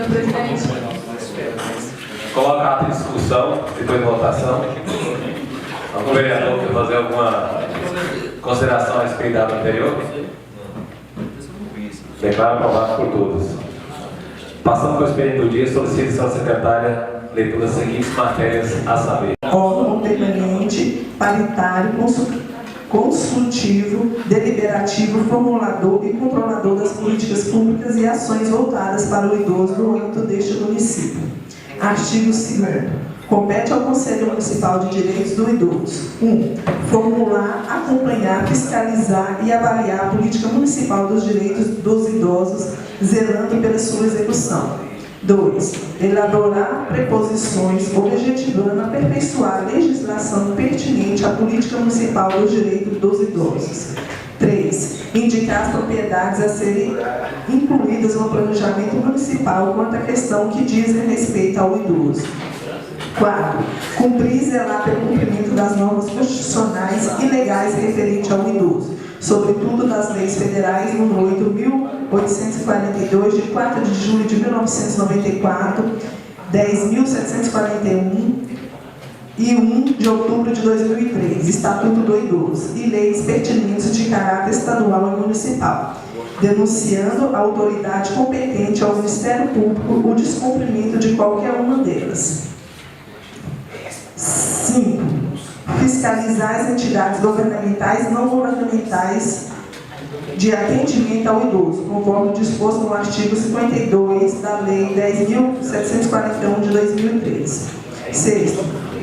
senhor presidente. Colocado em discussão, depois de votação. Algum vereador quer fazer alguma consideração a respeito da ata anterior? Declaro aprovado por todos. Passando para o expediente do dia, solicito à secretária leitura das seguintes matérias a saber. Órgão permanente, paritário, consultivo, deliberativo, formulador e controlador das políticas públicas e ações voltadas para o idoso no âmbito deste município. Artigo 2º. Compete ao Conselho Municipal de Direitos do Idoso: 1. Formular, acompanhar, fiscalizar e avaliar a política municipal dos direitos dos idosos, zelando pela sua execução. 2. Elaborar preposições objetivando aperfeiçoar a legislação pertinente à política municipal dos direitos dos idosos. 3. Indicar as propriedades a serem incluídas no planejamento municipal quanto à questão que dizem respeito ao idoso. 4. Cumprir e zelar pelo cumprimento das normas constitucionais e legais referentes ao idoso, sobretudo das leis federais nº 8.842, de 4 de julho de 1994, 10.741 e 1 de outubro de 2003, Estatuto do Idoso, e leis pertinentes de caráter estadual e municipal, denunciando a autoridade competente ao Ministério Público o descumprimento de qualquer uma delas. 5. Fiscalizar as entidades governamentais e não governamentais de atendimento ao idoso, conforme disposto no artigo 52 da Lei 10.741 de 2003. 6.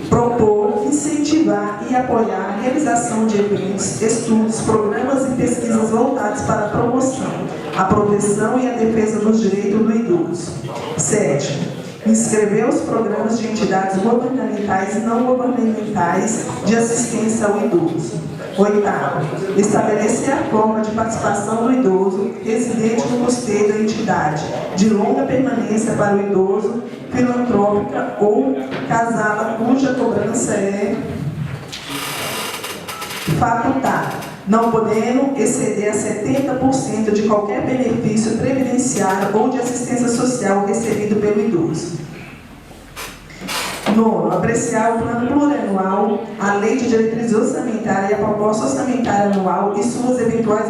Propor, incentivar e apoiar a realização de eventos, estudos, programas e pesquisas voltados para a promoção, a proteção e a defesa dos direitos do idoso. 7. Inscrever os programas de entidades governamentais e não governamentais de assistência ao idoso. 8. Estabelecer a forma de participação do idoso residente no custeio da entidade, de longa permanência para o idoso, filantrópica ou casada, cuja cobrança é facultada, não podendo exceder a 70% de qualquer benefício previdenciário ou de assistência social recebido pelo idoso. 9. Apreciar o plano plurianual, a lei de diretriz orçamentária e a proposta orçamentária anual e suas eventuais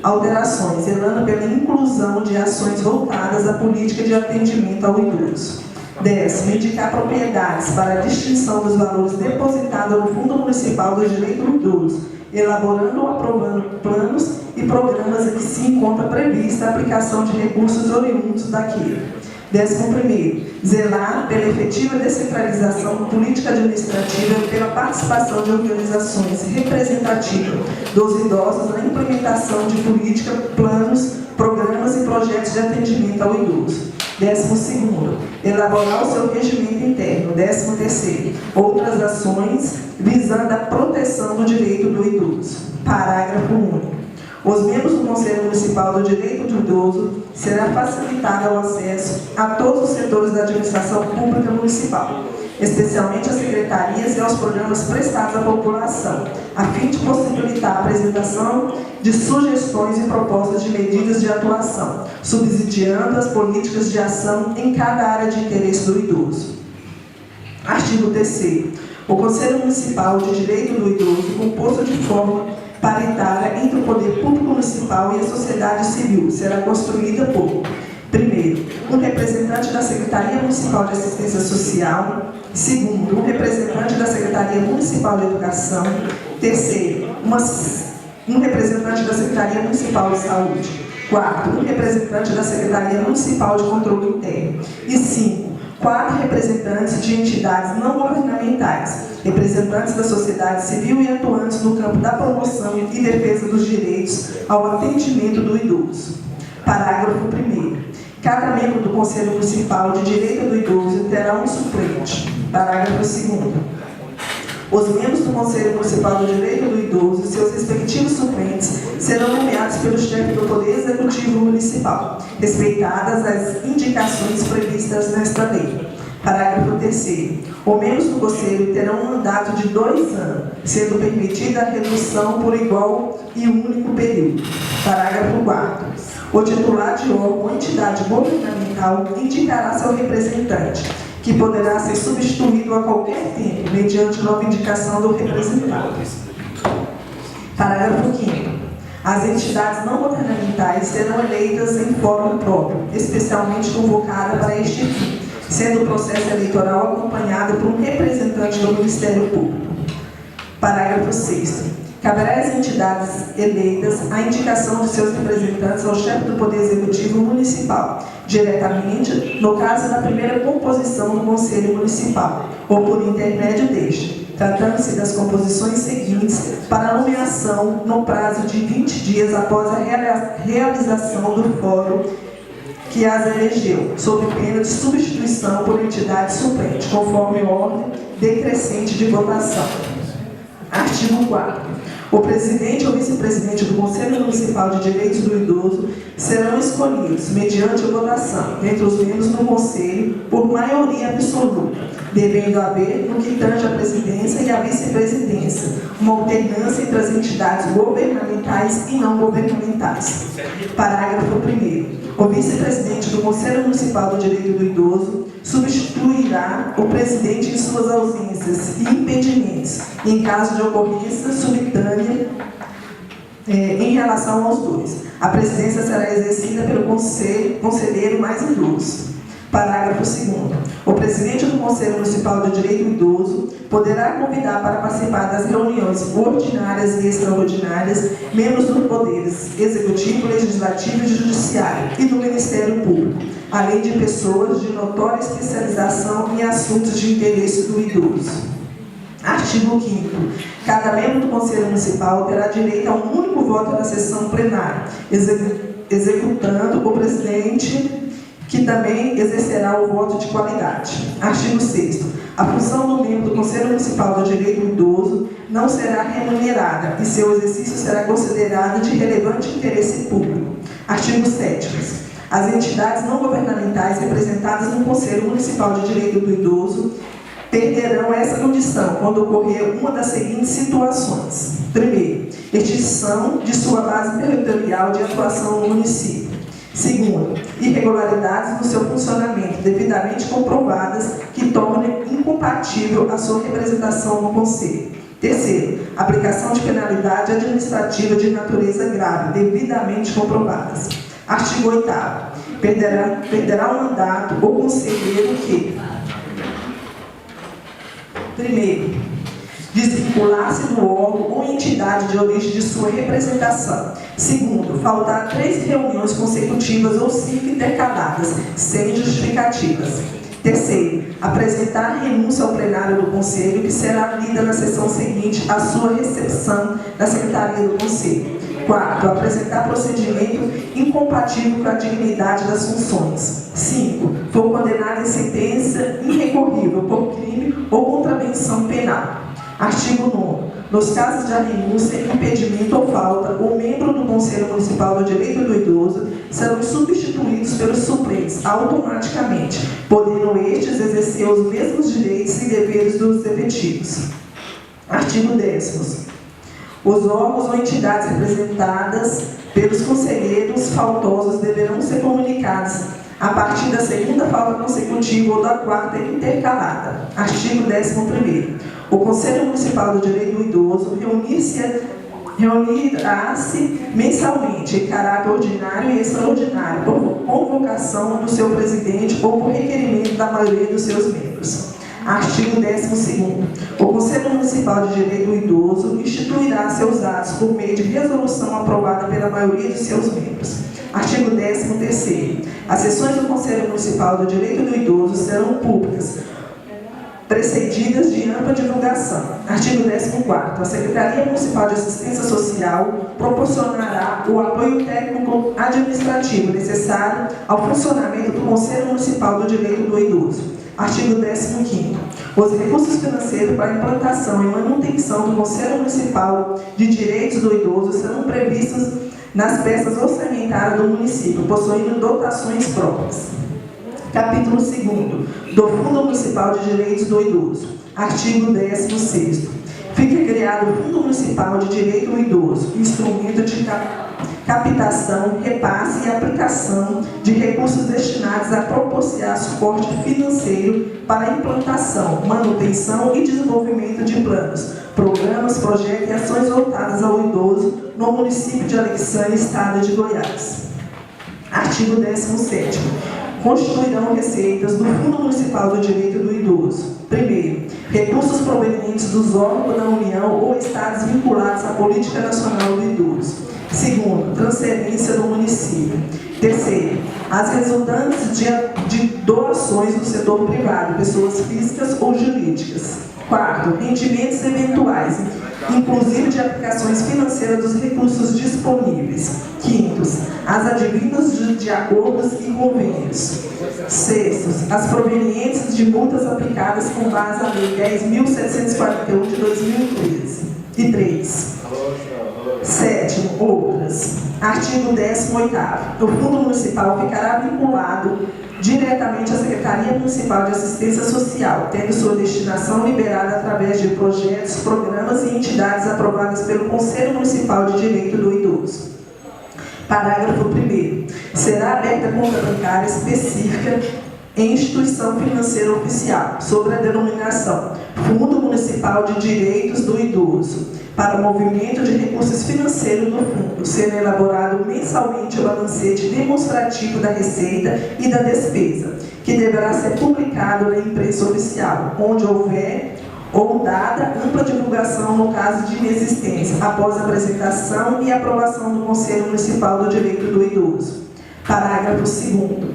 alterações, zelando pela inclusão de ações voltadas à política de atendimento ao idoso. 10. Indicar propriedades para a distinção dos valores depositados no Fundo Municipal do Direito do Idoso, elaborando ou aprovando planos e programas em que se encontra prevista a aplicação de recursos oriundos daquele. 11. Zelar pela efetiva descentralização política administrativa e pela participação de organizações representativas dos idosos na implementação de política, planos, programas e projetos de atendimento ao idoso. 12. Elaborar o seu regimento interno. 13. Outras ações visando a proteção do direito do idoso. Parágrafo único. Os membros do Conselho Municipal do Direito do Idoso será facilitado o acesso a todos os setores da administração pública municipal, especialmente às secretarias e aos programas prestados à população, a fim de possibilitar a apresentação de sugestões e propostas de medidas de atuação, subsidiando as políticas de ação em cada área de interesse do idoso. Artigo 3º. O Conselho Municipal de Direito do Idoso, composto de forma paritária entre o Poder Público Municipal e a sociedade civil, será construída por: 1. Um representante da Secretaria Municipal de Assistência Social. 2. Um representante da Secretaria Municipal de Educação. 3. Um representante da Secretaria Municipal de Saúde. 4. Um representante da Secretaria Municipal de Controle Interno. E 5. 4 representantes de entidades não governamentais, representantes da sociedade civil e atuantes no campo da promoção e defesa dos direitos ao atendimento do idoso. Parágrafo 1º. Cada membro do Conselho Municipal de Direito do Idoso terá um suplente. Parágrafo 2º. Os membros do Conselho Municipal do Direito do Idoso e seus respectivos suplentes serão nomeados pelo chefe do Poder Executivo Municipal, respeitadas as indicações previstas nesta lei. Parágrafo 3º. Os membros do Conselho terão um mandato de 2 anos, sendo permitida a redução por igual e único período. Parágrafo 4º. O titular de órgão ou entidade governamental indicará seu representante, que poderá ser substituído a qualquer tempo, mediante nova indicação do representante. Parágrafo 5º. As entidades não governamentais serão eleitas em fórum próprio, especialmente convocada para este fim, sendo o processo eleitoral acompanhado por um representante do Ministério Público. Parágrafo 6º. Caberá às entidades eleitas a indicação de seus representantes ao chefe do Poder Executivo Municipal, diretamente, no caso da primeira composição do Conselho Municipal, ou por intermédio deste, tratando-se das composições seguintes para nomeação no prazo de 20 dias após a realização do fórum que as elegeu, sob pena de substituição por entidade suplente, conforme ordem decrescente de votação. Artigo 4º. O presidente ou vice-presidente do Conselho Municipal de Direitos do Idoso serão escolhidos, mediante votação, entre os membros do Conselho, por maioria absoluta, devendo haver, no que tange a presidência e a vice-presidência, uma alternância entre as entidades governamentais e não governamentais. Parágrafo 1º. O vice-presidente do Conselho Municipal do Direito do Idoso substituirá o presidente em suas ausências e impedimentos, em caso de ocorrência subitânea em relação aos dois. A presidência será exercida pelo conselheiro mais idoso. Parágrafo 2º. O presidente do Conselho Municipal do Direito do Idoso poderá convidar para participar das reuniões ordinárias e extraordinárias membros dos poderes executivo, legislativo e judiciário e do Ministério Público, além de pessoas de notória especialização em assuntos de interesse do idoso. Artigo 5º. Cada membro do Conselho Municipal terá direito a um único voto na sessão plenária, executando o presidente, que também exercerá o voto de qualidade. Artigo 6º. A função do membro do Conselho Municipal do Direito do Idoso não será remunerada e seu exercício será considerado de relevante interesse público. Artigo 7º. As entidades não governamentais representadas no Conselho Municipal de Direito do Idoso perderão essa condição quando ocorrer uma das seguintes situações. Primeiro, extinção de sua base territorial de atuação no município. Segundo, irregularidades no seu funcionamento devidamente comprovadas que tornem incompatível a sua representação no Conselho. Terceiro, aplicação de penalidade administrativa de natureza grave devidamente comprovadas. Artigo 8º. Perderá o mandato o conselheiro que: primeiro, desvincular-se do órgão ou entidade de origem de sua representação. Segundo, faltar 3 reuniões consecutivas ou 5 intercaladas, sem justificativas. Terceiro, apresentar renúncia ao plenário do Conselho, que será lida na sessão seguinte à sua recepção da Secretaria do Conselho. Quarto, apresentar procedimento incompatível com a dignidade das funções. 5. For condenado em sentença irrecorrível por crime ou contravenção penal. Artigo 9º. Nos casos de renúncia, impedimento ou falta, o membro do Conselho Municipal do Direito do Idoso serão substituídos pelos suplentes automaticamente, podendo estes exercer os mesmos direitos e deveres dos efetivos. Artigo 10º. Os órgãos ou entidades representadas pelos conselheiros faltosos deverão ser comunicados a partir da segunda falta consecutiva ou da quarta intercalada. Artigo 11º. O Conselho Municipal do Direito do Idoso reunirá-se mensalmente em caráter ordinário e extraordinário por convocação do seu presidente ou por requerimento da maioria dos seus membros. Artigo 12º. O Conselho Municipal de Direito do Idoso instituirá seus atos por meio de resolução aprovada pela maioria de seus membros. Artigo 13º. As sessões do Conselho Municipal do Direito do Idoso serão públicas, precedidas de ampla divulgação. Artigo 14º. A Secretaria Municipal de Assistência Social proporcionará o apoio técnico administrativo necessário ao funcionamento do Conselho Municipal do Direito do Idoso. Artigo 15º. Os recursos financeiros para a implantação e manutenção do Conselho Municipal de Direitos do Idoso serão previstos nas peças orçamentárias do município, possuindo dotações próprias. Capítulo 2º. Do Fundo Municipal de Direitos do Idoso. Artigo 16º. Fica criado o Fundo Municipal de Direito do Idoso, instrumento de captação, repasse e aplicação de recursos destinados a proporcionar suporte financeiro para a implantação, manutenção e desenvolvimento de planos, programas, projetos e ações voltadas ao idoso no município de Alexandre, estado de Goiás. Artigo 17º. Constituirão receitas do Fundo Municipal do Direito do Idoso. Primeiro, recursos provenientes dos órgãos da União ou estados vinculados à Política Nacional do Idoso. Segundo, transferência do município. Terceiro, as resultantes de doações do setor privado, pessoas físicas ou jurídicas. Quarto, rendimentos eventuais, inclusive de aplicações financeiras dos recursos disponíveis. Quintos, as advindas de acordos e convênios. Sextos, as provenientes de multas aplicadas com base na Lei 10.741 de 2013. Sétimo, outras. Artigo 18º. O Fundo Municipal ficará vinculado diretamente à Secretaria Municipal de Assistência Social, tendo sua destinação liberada através de projetos, programas e entidades aprovadas pelo Conselho Municipal de Direito do Idoso. Parágrafo 1º. Será aberta conta bancária específica em instituição financeira oficial, sobre a denominação Fundo Municipal de Direitos do Idoso, para o movimento de recursos financeiros do fundo, sendo elaborado mensalmente o balancete demonstrativo da receita e da despesa, que deverá ser publicado na imprensa oficial, onde houver ou dada ampla divulgação no caso de inexistência, após a apresentação e aprovação do Conselho Municipal do Direito do Idoso. Parágrafo 2º.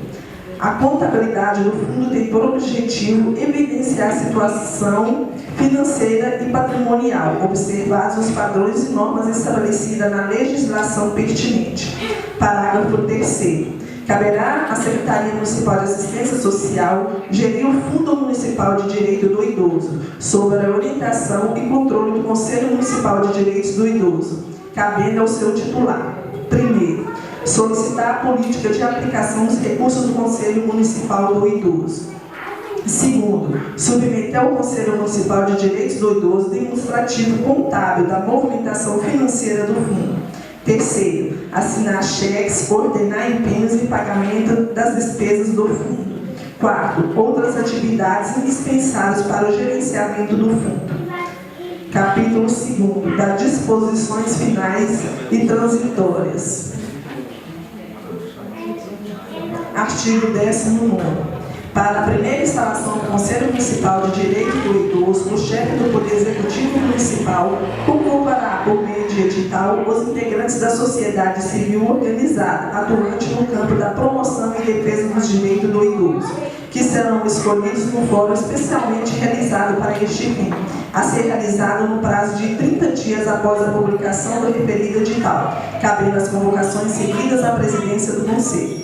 A contabilidade do fundo tem por objetivo evidenciar a situação financeira e patrimonial, observados os padrões e normas estabelecidas na legislação pertinente. Parágrafo 3º. Caberá à Secretaria Municipal de Assistência Social gerir o Fundo Municipal de Direito do Idoso, sob a orientação e controle do Conselho Municipal de Direitos do Idoso, cabendo ao seu titular. Primeiro, solicitar a política de aplicação dos recursos do Conselho Municipal do Idoso. Segundo, submeter ao Conselho Municipal de Direitos do Idoso demonstrativo contábil da movimentação financeira do fundo. Terceiro, assinar cheques, ordenar empenhos e pagamento das despesas do fundo. Quarto, outras atividades indispensáveis para o gerenciamento do fundo. Capítulo 2º, das disposições finais e transitórias. Artigo 19º. Para a primeira instalação do Conselho Municipal de Direito do Idoso, o chefe do Poder Executivo Municipal convocará, por meio de edital, os integrantes da sociedade civil organizada, atuante no campo da promoção e defesa dos direitos do idoso, que serão escolhidos no fórum especialmente realizado para este fim, a ser realizado no prazo de 30 dias após a publicação do referido edital, cabendo as convocações seguidas à presidência do Conselho.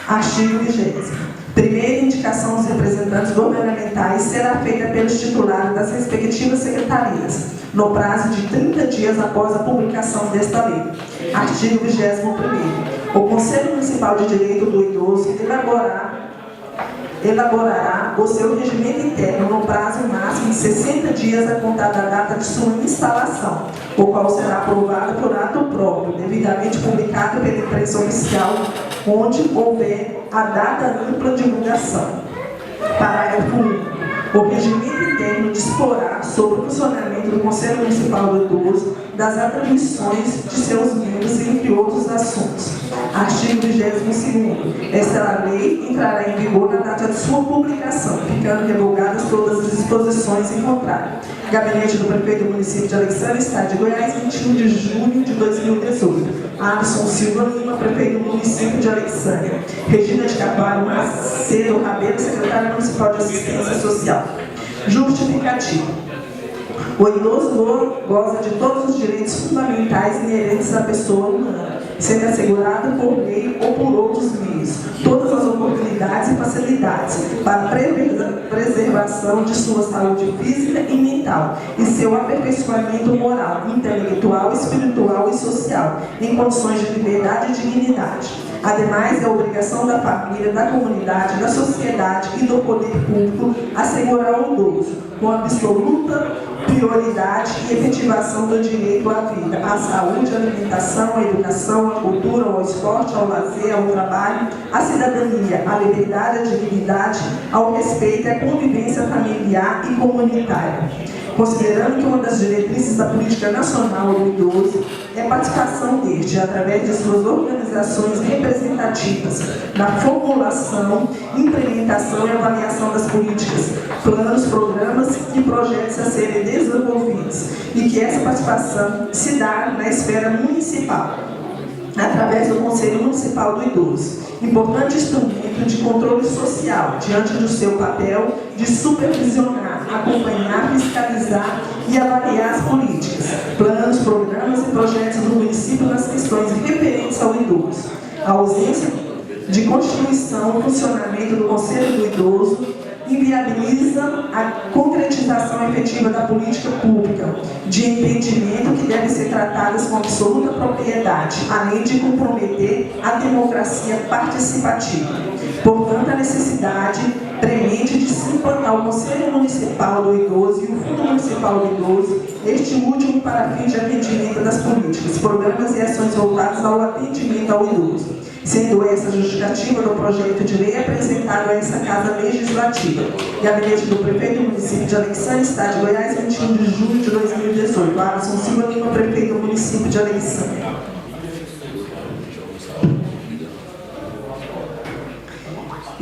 Artigo 20º. Primeira indicação dos representantes governamentais será feita pelos titulares das respectivas secretarias, no prazo de 30 dias após a publicação desta lei. Artigo 21º. O Conselho Municipal de Direito do Idoso elaborará o seu regimento interno no prazo máximo de 60 dias a contar da data de sua instalação, o qual será aprovado por ato próprio, devidamente publicado pela imprensa oficial, onde houver a data ampla divulgação. Parágrafo 1. O regimento interno disporá sobre o funcionamento do Conselho Municipal do Idoso, das atribuições de seus membros, entre outros assuntos. Artigo 22º. Esta lei entrará em vigor na data de sua publicação, ficando revogadas todas as disposições em contrário. Gabinete do Prefeito do Município de Alexandre, Estado de Goiás, 21 de junho de 2018. Alisson Silva Lima, Prefeito do Município de Alexandre. Regina de Carvalho Macedo Rabelo, Secretária Municipal de Assistência Social. Justificativo. O idoso goza de todos os direitos fundamentais inerentes à pessoa humana, sendo assegurado por lei ou por outros meios, todas as oportunidades e facilidades para a preservação de sua saúde física e mental e seu aperfeiçoamento moral, intelectual, espiritual e social, em condições de liberdade e dignidade. Ademais, é obrigação da família, da comunidade, da sociedade e do poder público assegurar ao idoso, com absoluta prioridade e efetivação do direito à vida, à saúde, à alimentação, à educação, à cultura, ao esporte, ao lazer, ao trabalho, à cidadania, à liberdade, à dignidade, ao respeito e à convivência familiar e comunitária. Considerando que uma das diretrizes da política nacional do idoso é a participação deste, através de suas organizações representativas, na formulação, implementação e avaliação das políticas, planos, programas e projetos a serem desenvolvidos, e que essa participação se dá na esfera municipal, através do Conselho Municipal do Idoso, importante instrumento de controle social, diante do seu papel de supervisionar, acompanhar, fiscalizar e avaliar as políticas, planos, programas e projetos do município nas questões referentes ao idoso. A ausência de constituição e funcionamento do Conselho do Idoso inviabiliza a concretização efetiva da política pública de entendimento que devem ser tratadas com absoluta propriedade, além de comprometer a democracia participativa. Portanto, a necessidade premente de se implantar o Conselho Municipal do Idoso e o Fundo Municipal do Idoso, este último para fins de atendimento das políticas, programas e ações voltados ao atendimento ao idoso, sendo essa a justificativa do projeto de lei apresentado a essa Casa Legislativa. Gabinete do Prefeito do Município de Alexandre, Estado de Goiás, 21 de julho de 2018. Alisson Silva Lima, Prefeito do Município de Alexandre.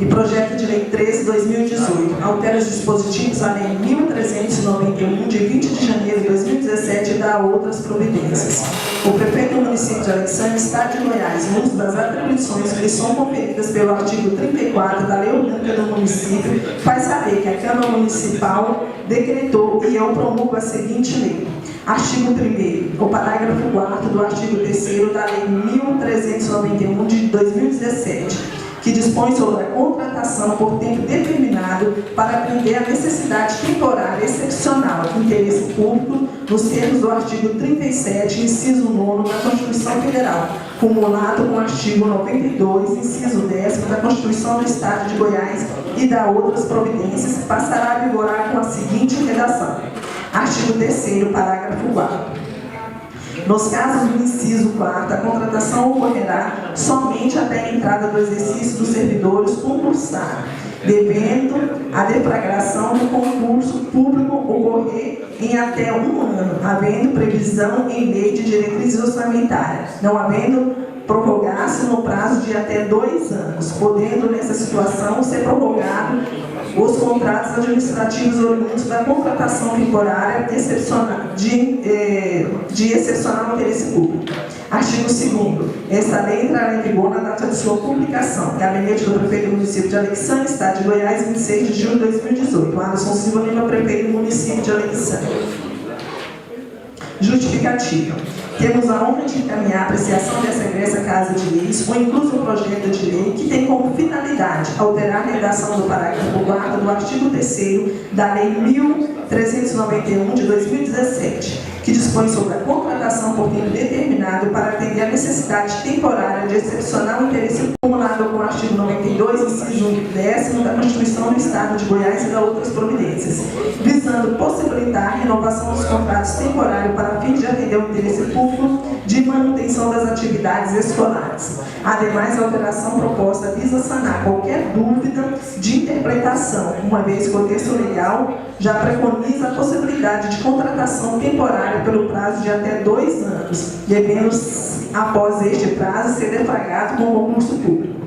E projeto de lei 13/2018, altera os dispositivos da lei 1391, de 20 de janeiro de 2017, e dá outras providências. O prefeito do município de Alexandre, Estado de Goiás, no uso das atribuições que lhe são conferidas pelo artigo 34 da Lei Orgânica do município, faz saber que a Câmara Municipal decretou e eu promulgo a seguinte lei. Artigo 1º, o parágrafo 4º do artigo 3º da Lei 1391 de 2017, que dispõe sobre a contratação por tempo determinado para atender a necessidade temporária excepcional de interesse público nos termos do artigo 37, inciso 9 da Constituição Federal, cumulado com o artigo 92, inciso 10 da Constituição do Estado de Goiás e da outras providências, passará a vigorar com a seguinte redação. Artigo 3º, parágrafo 4º. Nos casos do inciso 4º, a contratação ocorrerá somente até a entrada do exercício dos servidores concursados, devendo a deflagração do concurso público ocorrer em até 1 ano, havendo previsão em lei de diretrizes orçamentárias, não havendo prorrogar-se no prazo de até 2 anos, podendo, nessa situação, ser prorrogado os contratos administrativos oriundos da contratação temporária excepcional, de excepcional interesse público. Artigo 2º. Esta lei entrará em vigor na data de sua publicação. Gabinete do Prefeito do Município de Alexandre, Estado de Goiás, 26 de julho de 2018. Alisson Silva Lima, Prefeito do Município de Alexandre. Justificativa. Temos a honra de encaminhar a apreciação dessa egressa Casa de Leis, o incluso projeto de lei que tem como finalidade alterar a redação do parágrafo 4º do artigo 3º da Lei 1391 de 2017, que dispõe sobre a contratação por tempo determinado para atender a necessidade temporária de excepcional interesse acumulado com o artigo 92, inciso 10 da Constituição do Estado de Goiás e da outras providências, visando possibilitar a renovação dos contratos temporários para fins de atender o interesse público de manutenção das atividades escolares. Ademais, a alteração proposta visa sanar qualquer dúvida de interpretação, uma vez que o texto legal já preconiza a possibilidade de contratação temporária pelo prazo de até 2 anos, devendo, após este prazo, ser deflagrado com concurso público.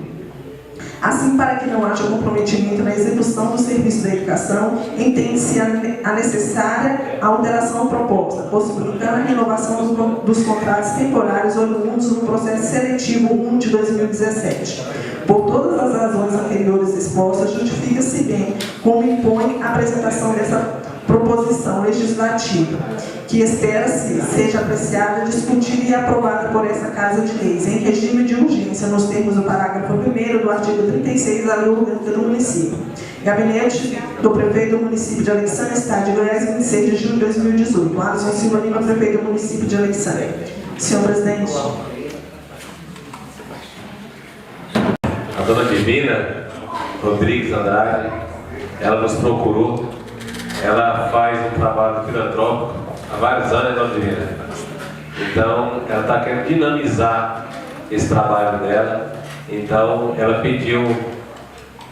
Assim, para que não haja comprometimento na execução do serviço da educação, entende-se a necessária alteração proposta, possibilitando a renovação dos contratos temporários oriundos no processo seletivo 1 de 2017. Por todas as razões anteriores expostas, justifica-se bem como impõe a apresentação dessa proposição legislativa, que espera-se seja apreciada, discutida e aprovada por essa Casa de Leis, em regime de urgência, nos termos do parágrafo 1º do artigo 36 da Lei Orgânica do município. Gabinete do Prefeito do Município de Alexandre, Estado de Goiás, 26 de julho de 2018. Alisson Silva Lima, Prefeito do Município de Alexandre. Senhor Presidente. A dona Divina Rodrigues Andrade, ela nos procurou ela faz um trabalho filantrópico há vários anos em Londrina. Então, ela está querendo dinamizar esse trabalho dela. Então, ela pediu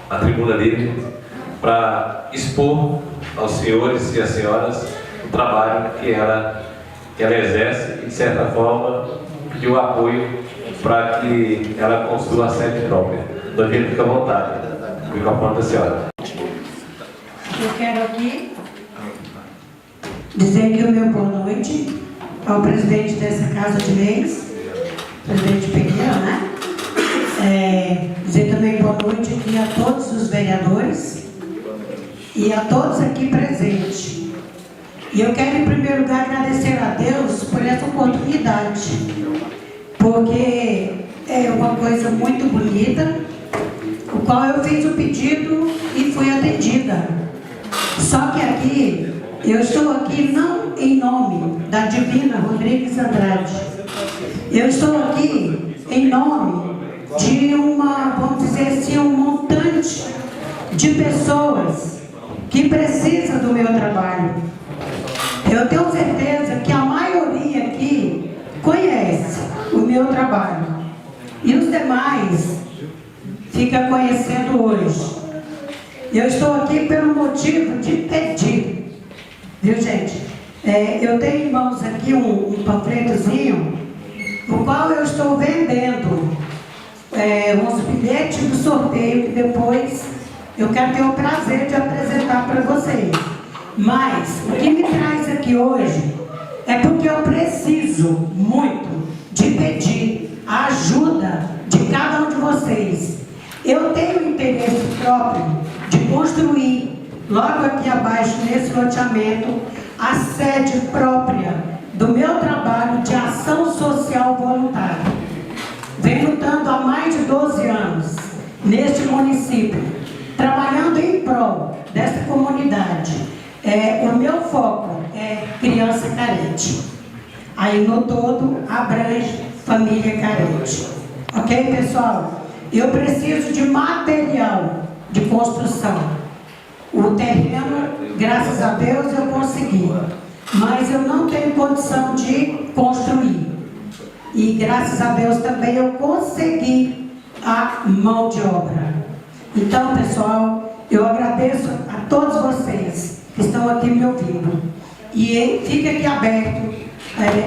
a tribuna livre para expor aos senhores e às senhoras o trabalho que ela exerce e, de certa forma, pediu apoio para que ela construa a sede própria. Londrina, fica à vontade. O microfone da senhora. Eu quero aqui dizer que o meu boa noite ao presidente dessa Casa de Leis, presidente Pequeno, né? Dizer também boa noite aqui a todos os vereadores e a todos aqui presentes. E eu quero, em primeiro lugar, agradecer a Deus por essa oportunidade, porque é uma coisa muito bonita, o qual eu fiz o pedido e fui atendida. Só que aqui, eu estou aqui não em nome da Divina Rodrigues Andrade. Eu estou aqui em nome de vamos dizer assim, um montante de pessoas que precisam do meu trabalho. Eu tenho certeza que a maioria aqui conhece o meu trabalho. E os demais ficam conhecendo hoje. Eu estou aqui pelo motivo de pedir. Viu, gente? Eu tenho em mãos aqui um panfletozinho, o qual eu estou vendendo uns bilhetes do sorteio que depois eu quero ter o prazer de apresentar para vocês. Mas o que me traz aqui hoje é porque eu preciso muito de pedir a ajuda de cada um de vocês. Eu tenho interesse próprio de construir, logo aqui abaixo, nesse loteamento, a sede própria do meu trabalho de ação social voluntária. Venho lutando há mais de 12 anos neste município, trabalhando em prol dessa comunidade. O meu foco é criança carente. Aí no todo abrange família carente. Ok, pessoal? Eu preciso de material de construção. O terreno, graças a Deus, eu consegui. Mas eu não tenho condição de construir. E graças a Deus também eu consegui a mão de obra. Então, pessoal, eu agradeço a todos vocês que estão aqui me ouvindo. E fica aqui aberto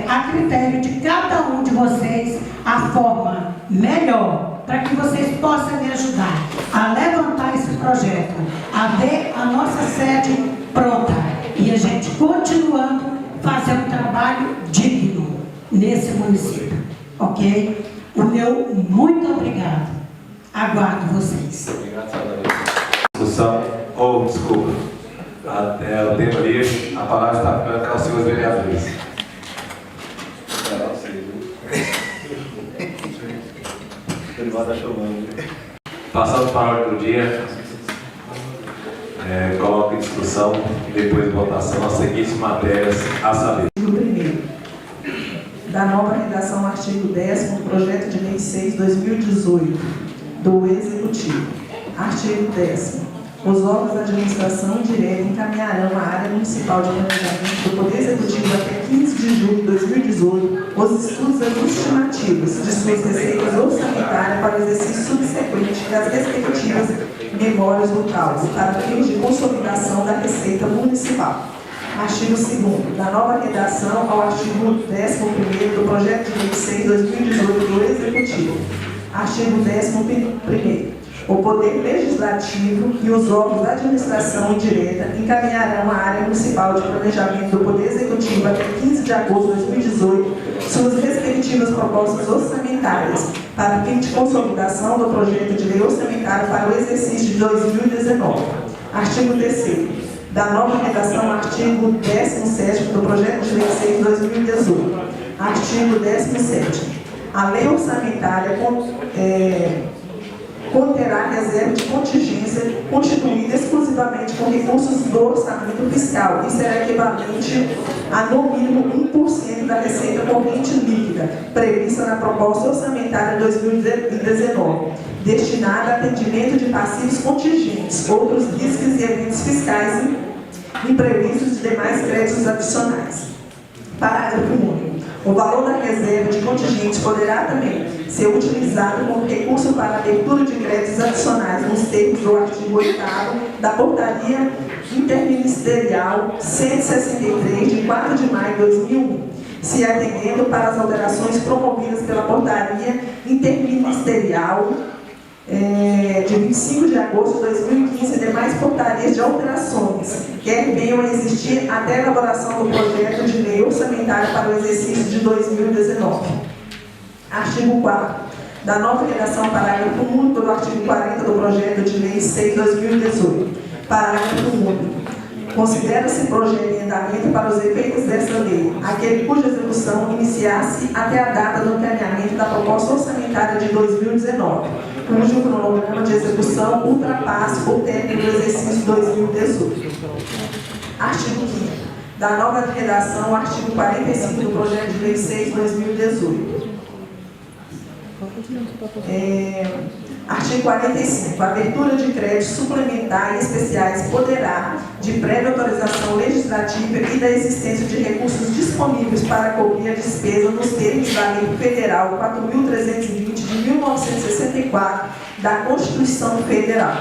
a critério de cada um de vocês a forma melhor para que vocês possam me ajudar a levantar esse projeto, a ver a nossa sede pronta e a gente continuando fazendo um trabalho digno nesse município, ok? O meu muito obrigado. Aguardo vocês. Discussão, desculpa. O tempo livre, a palavra está ficando com os senhores vereadores. Passando para a ordem do dia, coloco em discussão e depois de votação as seguintes matérias a saber. No primeiro, da nova redação artigo 10º do projeto de lei 6/2018 do Executivo. Artigo 10º. Os órgãos da administração direta encaminharão à área municipal de planejamento do Poder Executivo até 15 de julho de 2018 os estudos estimativos de suas receitas orçamentárias para o exercício subsequente das respectivas memórias do cálculo, para fins de consolidação da receita municipal. Artigo 2º, da nova redação ao artigo 11º do projeto de lei 6/2018 do Executivo. Artigo 11º. O Poder Legislativo e os órgãos da administração indireta encaminharão à área municipal de planejamento do Poder Executivo até 15 de agosto de 2018 suas respectivas propostas orçamentárias para fim de consolidação do projeto de lei orçamentário para o exercício de 2019. Artigo 3º. Da nova redação, artigo 17º do projeto de lei 6/2018. Artigo 17º. A lei orçamentária conterá reserva de contingência constituída exclusivamente com recursos do orçamento fiscal e será equivalente a no mínimo 1% da receita corrente líquida prevista na proposta orçamentária 2019, destinada a atendimento de passivos contingentes, outros riscos e eventos fiscais imprevistos e demais créditos adicionais. Parágrafo único. O valor da reserva de contingentes poderá também ser utilizado como recurso para a abertura de créditos adicionais nos termos do artigo 8º da Portaria Interministerial 163, de 4 de maio de 2001, se atendendo para as alterações promovidas pela Portaria Interministerial de 25 de agosto de 2015 e demais portarias de alterações, quer venham a existir até a elaboração do projeto de lei orçamentária para o exercício de 2019. Artigo 4º. Da nova redação, parágrafo único do artigo 40 do projeto de lei 6/2018. Parágrafo único. Considera-se projeto em andamento para os efeitos desta lei aquele cuja execução iniciasse até a data do encaminhamento da proposta orçamentária de 2019, cujo cronograma de execução ultrapasse o término do exercício 2018. Artigo 5º. Da nova redação, artigo 45 do projeto de lei 6/2018. Artigo 45. A abertura de créditos suplementares e especiais poderá, de prévia autorização legislativa e da existência de recursos disponíveis para cobrir a despesa nos termos da Lei Federal 4.320 de 1964 da Constituição Federal.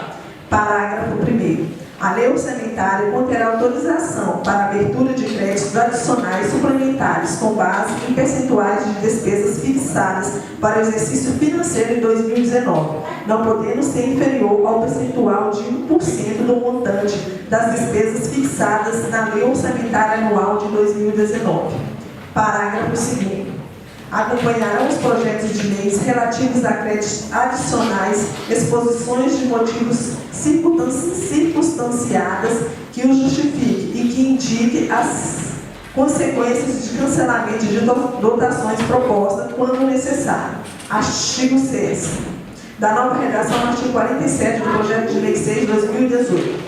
Parágrafo 1º. A lei orçamentária conterá autorização para a abertura de créditos adicionais suplementares com base em percentuais de despesas fixadas para o exercício financeiro de 2019, não podendo ser inferior ao percentual de 1% do montante das despesas fixadas na lei orçamentária anual de 2019. Parágrafo 2º. Acompanharão os projetos de leis relativos a créditos adicionais exposições de motivos circunstanciadas que os justifiquem e que indiquem as consequências de cancelamento de dotações propostas quando necessário. Artigo 6º. Da nova redação, artigo 47 do projeto de lei 6/2018.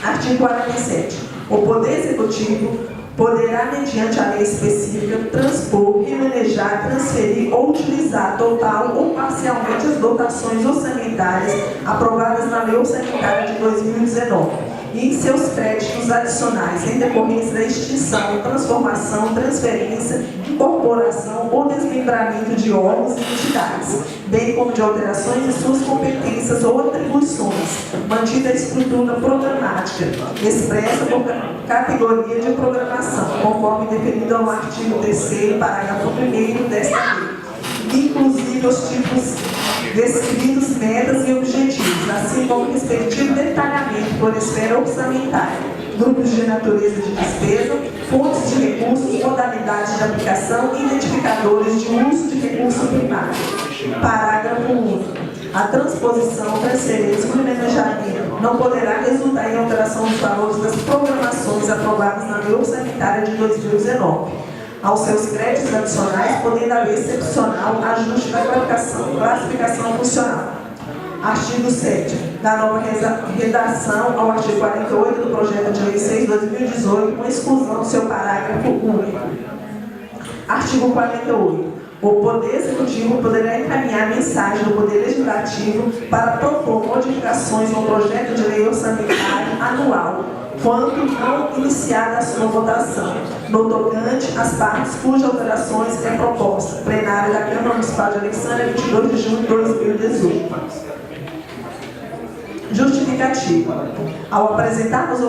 Artigo 47. O Poder Executivo poderá, mediante a lei específica, transpor, remanejar, transferir ou utilizar total ou parcialmente as dotações orçamentárias aprovadas na lei orçamentária de 2019 e em seus créditos adicionais em decorrência da extinção, transformação, transferência, incorporação ou desmembramento de órgãos e entidades, bem como de alterações em suas competências ou atribuições, mantida a estrutura programática, expressa por categoria de programação, conforme definido ao artigo 3º, parágrafo 1º desta lei, inclusive os tipos descritos, metas e objetivos, assim como o respectivo detalhamento por esfera orçamentária, grupos de natureza de despesa, fontes de recursos, modalidades de aplicação e identificadores de uso de recurso primário. Parágrafo único. A transposição, transferência e remanejamento não poderá resultar em alteração dos valores das programações aprovadas na lei orçamentária de 2019. Aos seus créditos adicionais, podendo haver excepcional ajuste da classificação funcional. Artigo 7º. Da nova redação ao artigo 48 do projeto de lei 6/2018, com exclusão do seu parágrafo único. Artigo 48. O Poder Executivo poderá encaminhar mensagem do Poder Legislativo para propor modificações no projeto de lei orçamentária anual, quando não iniciada a sua votação, no tocante às partes cujas alterações é proposta. Plenário da Câmara Municipal de Alexandria, 22 de junho de 2018. Justificativa. Ao apresentarmos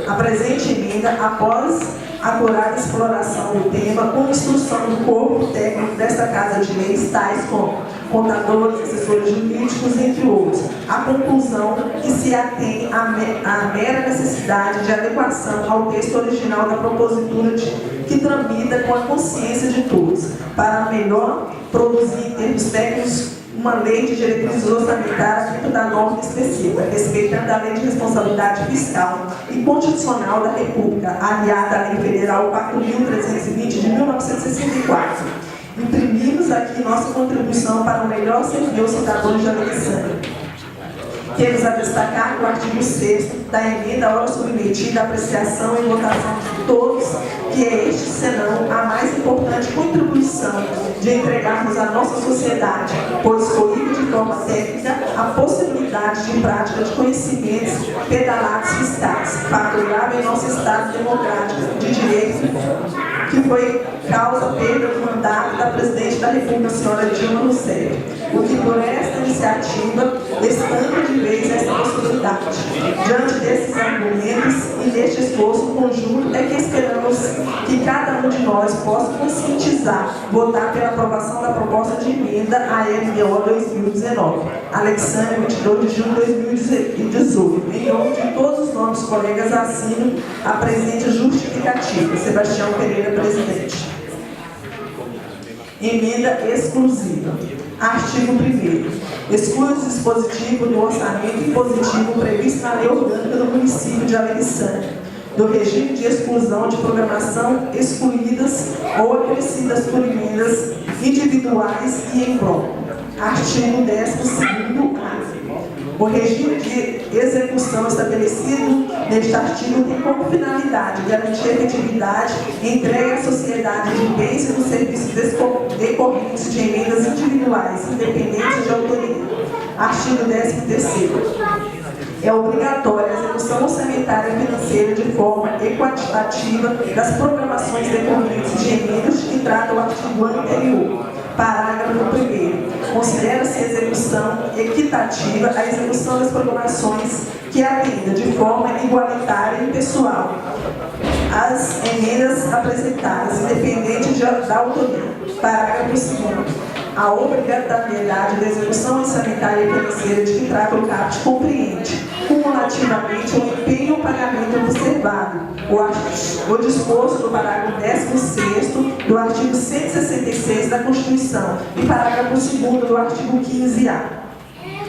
a presente emenda, após acurada exploração do tema, com instrução do corpo técnico desta Casa de Leis, tais como contadores, assessores jurídicos, entre outros, a conclusão que se atém à mera necessidade de adequação ao texto original da propositura que tramita com a consciência de todos, para melhor produzir em termos técnicos uma lei de diretrizes orçamentárias dentro da norma específica, respeitando a lei de responsabilidade fiscal e constitucional da República, aliada à Lei Federal 4.320 de 1964. Imprimimos aqui nossa contribuição para o melhor servir aos cidadãos de Alexandria. Temos a destacar que o artigo 6º da emenda, ora submetida à apreciação e votação de todos, que é este, senão a mais importante contribuição de entregarmos à nossa sociedade, pois coíbe de forma técnica a possibilidade de prática de conhecimentos pedalados fiscais, favorável em nosso Estado democrático de direito, que foi causa perda do mandato da Presidente da República, senhora Dilma Rousseff, o que por esta iniciativa estampa de vez essa possibilidade. Diante desses argumentos e deste esforço conjunto é que esperamos que cada um de nós possa conscientizar, votar pela aprovação da proposta de emenda à LDO 2019, Alexandre, 22 de junho de 2018. Em nome de todos os nossos colegas, assino a presente justificativa. Sebastião Pereira, presidente. Emenda exclusiva. Artigo 1º. Exclui o dispositivo do orçamento impositivo previsto na lei orgânica do município de Alexandre, do regime de exclusão de programação excluídas ou acrescidas por emendas individuais e em bloco. Artigo 12º-A. O regime de execução estabelecido neste artigo tem como finalidade garantir a efetividade entregue à sociedade de bens e dos serviços decorrentes de emendas individuais, independentes de autoria. Artigo 13º. É obrigatória a execução orçamentária e financeira de forma equitativa das programações decorrentes de emendas que trata o artigo anterior. Parágrafo 1º. Considera-se execução equitativa a execução das programações que atenda de forma igualitária e pessoal as emendas apresentadas, independente da autoria. Parágrafo 2º. A obrigatoriedade da execução orçamentária e financeira de que trata o CAPT compreende, cumulativamente, o empenho ou pagamento observado, o disposto do parágrafo 16º do artigo 166 da Constituição e parágrafo 2º do artigo 15A.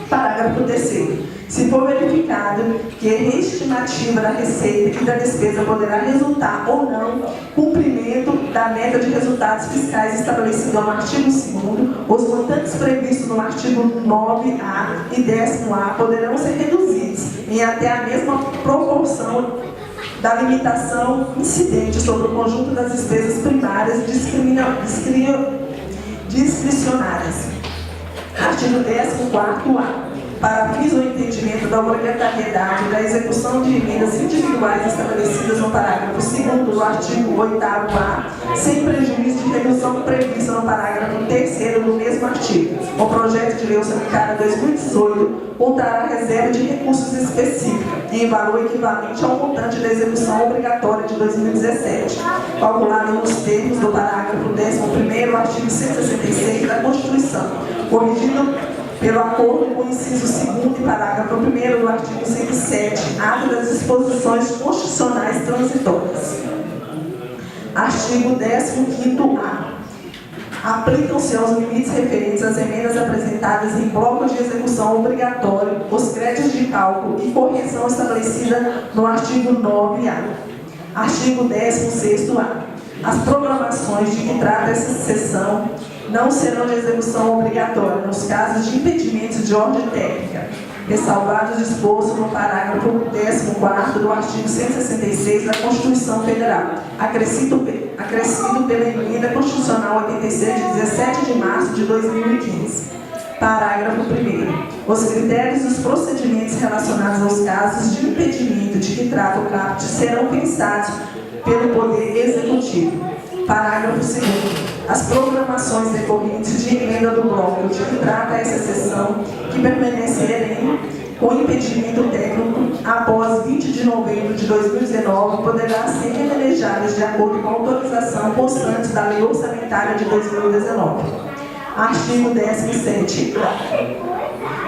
Parágrafo 3º. Se for verificado que a reestimativa da receita e da despesa poderá resultar ou não cumprimento da meta de resultados fiscais estabelecida no artigo 2º, os montantes previstos no artigo 9A e 10º-A poderão ser reduzidos em até a mesma proporção da limitação incidente sobre o conjunto das despesas primárias discricionárias. Artigo 14º-A. Para fins do entendimento da obrigatoriedade da execução de emendas individuais estabelecidas no parágrafo 2º do artigo 8º-A, sem prejuízo de redução prevista no parágrafo 3º do mesmo artigo. O projeto de lei orçamentária 2018 contará reserva de recursos específica, em valor equivalente ao montante da execução obrigatória de 2017, calculado nos termos do parágrafo 11º, artigo 166 da Constituição, corrigido pelo acordo com o inciso 2º e parágrafo 1º do artigo 107, ato das disposições constitucionais transitórias. Artigo 15º-A. Aplicam-se aos limites referentes às emendas apresentadas em blocos de execução obrigatório os créditos de cálculo e correção estabelecida no artigo 9A. Artigo 16º-A. As programações de que trata essa seção não serão de execução obrigatória nos casos de impedimentos de ordem técnica, ressalvado o disposto no parágrafo 14º do artigo 166 da Constituição Federal, acrescido pela emenda constitucional 86 de 17 de março de 2015. Parágrafo 1º. Os critérios dos procedimentos relacionados aos casos de impedimento de que trata o CAPT serão pensados pelo Poder Executivo. Parágrafo 2º. As programações decorrentes de emenda do bloco de que trata essa seção, que permanecerem com impedimento técnico após 20 de novembro de 2019, poderá ser remelejadas de acordo com a autorização constante da Lei Orçamentária de 2019. Artigo 17.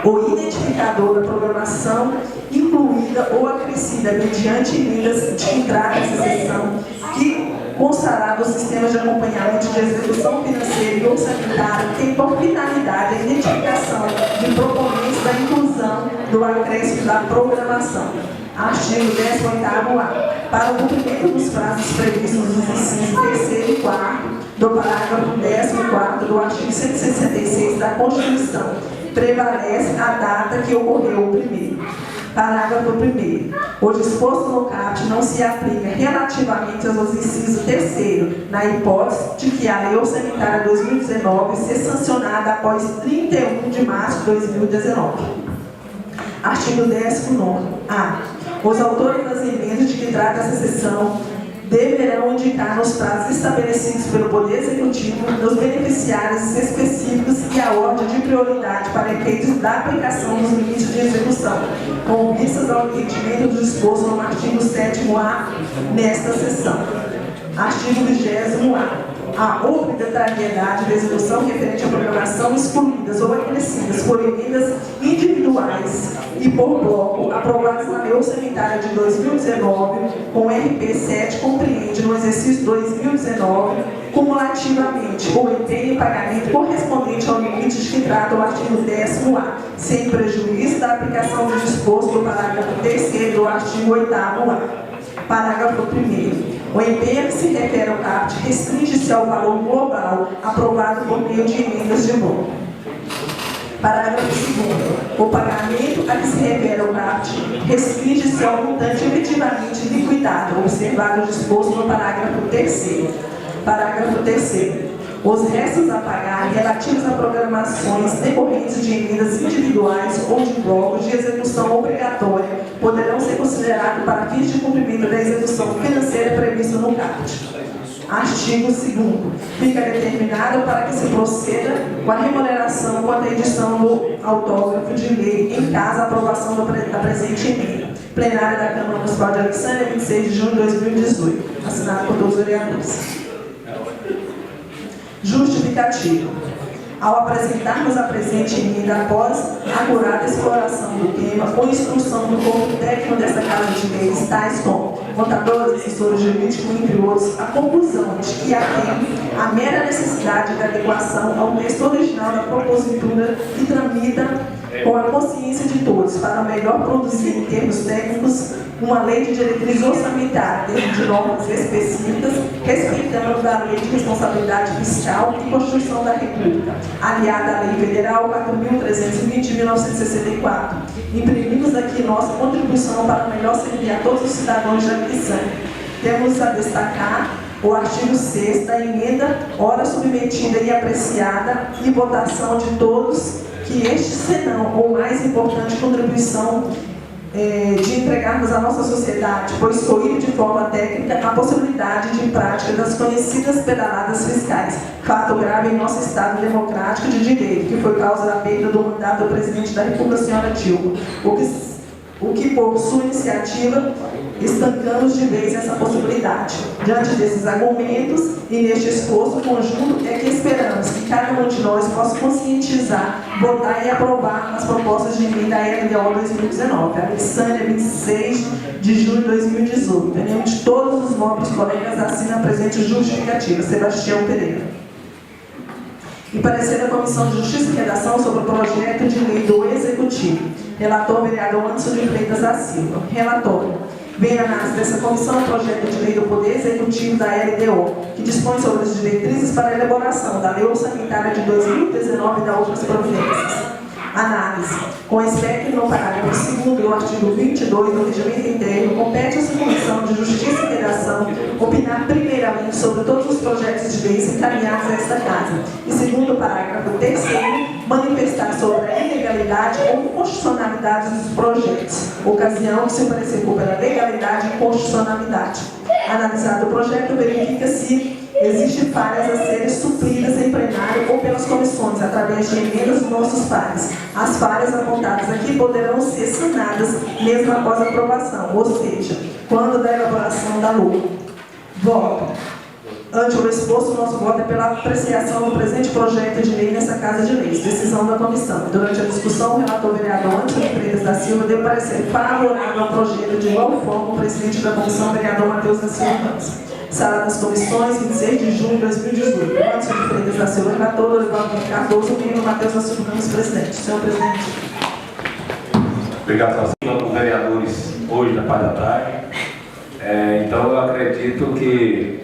O identificador da programação incluída ou acrescida mediante emendas de que trata essa seção, que constará dos sistemas de acompanhamento de execução financeira e orçamentária, tem por finalidade a identificação de proponentes da inclusão do acréscimo da programação. Artigo 18º-A. Para o cumprimento dos prazos previstos nos incisos 3º e 4º do parágrafo 14º do artigo 166 da Constituição, prevalece a data que ocorreu o primeiro. Parágrafo 1º. O disposto no CAPT não se aplica relativamente aos incisos 3º, na hipótese de que a Lei Orçamentária 2019 seja sancionada após 31 de março de 2019. Artigo 19º. A. Os autores das emendas de que trata essa seção deverão indicar nos prazos estabelecidos pelo Poder Executivo os beneficiários específicos e a ordem de prioridade para efeitos da aplicação dos limites de execução, com vistas ao entendimento do disposto no artigo 7º-A nesta seção. Artigo 20º-A. A obrigatoriedade da execução referente à programação excluídas ou acrescidas por emendas individuais e por bloco aprovadas na Lei Orçamentária de 2019 com RP 7 compreende no exercício 2019 cumulativamente o empenho e pagamento correspondente ao limite de que trata o artigo 10º-A, sem prejuízo da aplicação do disposto do parágrafo 3º do artigo 8º-A. Parágrafo 1º. O empenho que se refere ao CAPT restringe-se ao valor global aprovado por meio de emendas de bloco. Parágrafo 2º. O pagamento a que se refere ao CAPT restringe-se ao montante efetivamente liquidado, observado o disposto no parágrafo 3º. Parágrafo 3º. Os restos a pagar relativos a programações decorrentes de emendas individuais ou de blocos de execução obrigatória poderão ser considerados para fins de cumprimento da execução financeira prevista no CAPT. Artigo 2º. Fica determinado para que se proceda com a remuneração quanto à edição do autógrafo de lei em caso da aprovação da presente emenda. Plenária da Câmara Municipal de Alexandria, 26 de junho de 2018. Assinado por todos os vereadores. Justificativo. Ao apresentarmos a presente emenda após acurada exploração do tema ou instrução do corpo técnico desta Casa de Leis, tais como contadores, assessores jurídicos, entre outros, a conclusão de que atende a mera necessidade de adequação ao texto original da propositura que tramita com a consciência de todos para melhor produzir em termos técnicos uma lei de diretriz orçamentária dentro de normas específicas, respeitando da Lei de Responsabilidade Fiscal e Constituição da República, aliada à Lei Federal 4.320 de 1964. Imprimimos aqui nossa contribuição para melhor servir a todos os cidadãos de Alexandria. Temos a destacar o artigo 6º da emenda, ora submetida e apreciada, e votação de todos, que este senão ou mais importante contribuição de entregarmos à nossa sociedade, pois coíbe de forma técnica a possibilidade de prática das conhecidas pedaladas fiscais, fato grave em nosso Estado democrático de direito, que foi causa da perda do mandato do presidente da República, senhora Dilma, o que por sua iniciativa estancamos de vez essa possibilidade. Diante desses argumentos e neste esforço conjunto é que esperamos que cada um de nós possa conscientizar, votar e aprovar as propostas de emenda LDO 2019, Alexandria, 26 de junho de 2018. Em nome de todos os nobres colegas, assina a presente justificativa. Sebastião Pereira. E parecer da Comissão de Justiça e Redação sobre o projeto de lei do Executivo. Relator, vereador Anderson de Freitas da Silva. Relatório. Vem a análise dessa comissão o projeto de lei do Poder Executivo da LDO, que dispõe sobre as diretrizes para a elaboração da Lei Orçamentária de 2019 e da outras providências. Análise. Com aspecto no parágrafo 2º do artigo 22 do Regimento Interno, compete essa Comissão de Justiça e Redação opinar primeiramente sobre todos os projetos de leis encaminhados a esta Casa e, segundo o parágrafo 3º, manifestar sobre a ilegalidade ou inconstitucionalidade dos projetos, ocasião que se parecer pela legalidade e inconstitucionalidade. Analisado o projeto, verifica se existem falhas a serem supridas em plenário ou pelas comissões, através de emendas dos nossos pares. As falhas apontadas aqui poderão ser sanadas mesmo após a aprovação, ou seja, quando da elaboração da lei. Voto. Ante o exposto, nosso voto é pela apreciação do presente projeto de lei nessa Casa de Leis. Decisão da comissão. Durante a discussão, o relator vereador Anderson de Freitas da Silva deu parecer favorável ao projeto, de igual forma o presidente da comissão, vereador Matheus da Silva Ramos. Sala das Comissões, 26 de junho de 2018. Anderson de Freitas da Silva, relator, Dorival Cardoso, membro Matheus da Silva Ramos, presidente. Senhor presidente. Obrigado, senhor. Os vereadores hoje, na parte da tarde. Então, eu acredito que,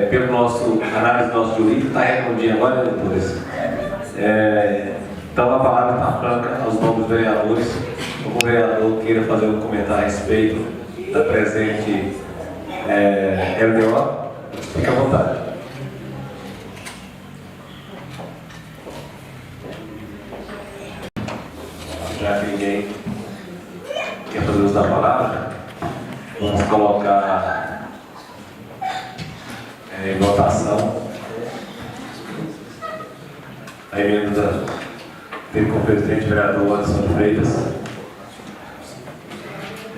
pelo nosso análise do nosso jurídico, está redondinho agora, né, doutores? Então a palavra está franca aos novos vereadores. Algum vereador queira fazer um comentário a respeito da presente LDO, fique à vontade. Já que ninguém quer fazer uso da palavra, vamos colocar em votação a emenda feita com o presidente vereador Anderson de Freitas.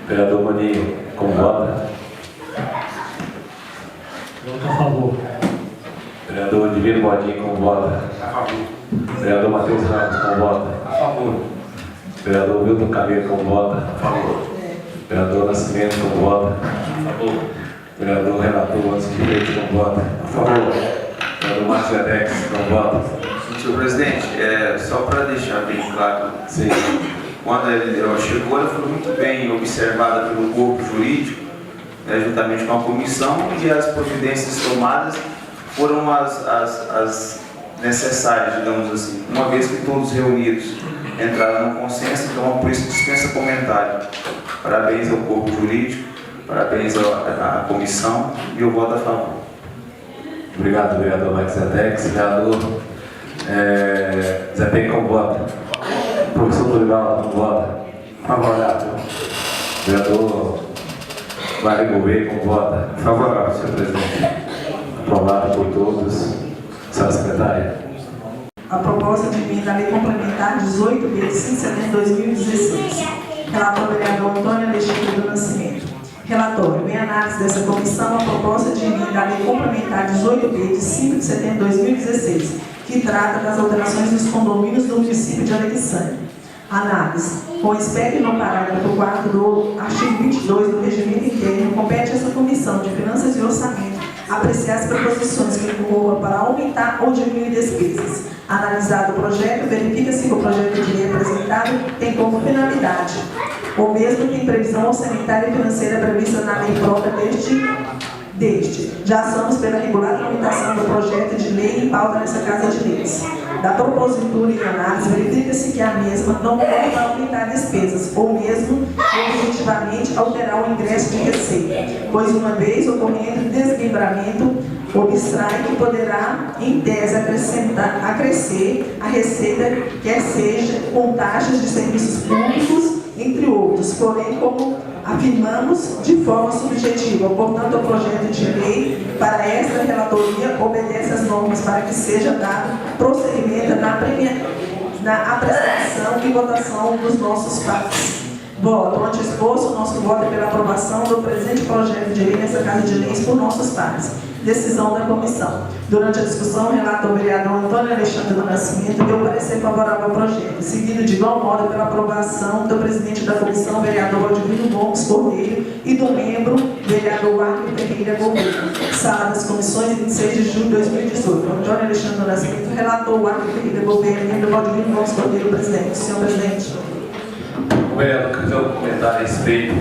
Vereador Maninho, como vota? Voto a favor. Vereador Divino Bodinho, como vota? A favor. Vereador Matheus Ramos, como vota? A favor. Vereador Wilton Camilo, como vota? A favor. Vereador Nascimento, como vota? A favor. Vereador Relator Anderson de Freitas, como vota? A favor. Vereador Marcos Edex, como vota? Senhor presidente, só para deixar bem claro, Sim. quando ela chegou, ela foi muito bem observada pelo corpo jurídico, juntamente com a comissão, e as providências tomadas foram as necessárias, digamos assim, uma vez que todos reunidos entraram no consenso, então por isso dispensa comentário. Parabéns ao corpo jurídico, parabéns à comissão, e eu voto a favor. Obrigado, vereador Marcos Edex. Vereador Zé Pen, como vota? Professor Dorival, como vota? Favorável. Vereador Mário Gouveia, como vota? Favorável, senhor presidente. Aprovado por todos. Senhora secretária. A proposta de emenda à Lei Complementar 18B de 5 de setembro de 2016. Relator vereador Antônio Alexandre do Nascimento. Relatório. Em análise dessa comissão, a proposta de emenda à Lei Complementar 18B de 5 de setembro de 2016, que trata das alterações dos condomínios do município de Alexandre. Análise. Com espécie no parágrafo 4 do artigo 22 do Regimento Interno, compete a essa Comissão de Finanças e Orçamento apreciar as proposições que concorram para aumentar ou diminuir despesas. Analisado o projeto, verifica-se que o projeto de lei apresentado tem como finalidade ou mesmo tem previsão orçamentária e financeira prevista na lei própria deste. Já somos pela regular tramitação do projeto de lei em pauta nessa Casa de Leis. Da propositura e análise, verifica-se que a mesma não pode para aumentar despesas, ou mesmo definitivamente alterar o ingresso de receita, pois uma vez ocorrendo desmembramento, obstrai que poderá, em tese, acrescer a receita, quer seja com taxas de serviços públicos, entre outros, porém, como afirmamos de forma subjetiva. Portanto, o projeto de lei para esta relatoria obedece às normas para que seja dado prosseguimento na apreciação e votação dos nossos pares. Voto. Ante exposto, o nosso voto é pela aprovação do presente projeto de lei nessa Casa de Leis por nossos pares. Decisão da comissão. Durante a discussão, o relator vereador Antônio Alexandre do Nascimento deu parecer favorável ao projeto, seguido de igual modo pela aprovação do presidente da comissão, vereador Valdivino Gomes Cordeiro, e do membro, vereador Arthur Ferreira Gouveia. Sala das Comissões, 26 de julho de 2018. Antônio Alexandre do Nascimento, relator Arthur Ferreira Gouveia, membro Valdivino Gomes Cordeiro, presidente. Senhor presidente. O vereador quer fazer um comentário a respeito.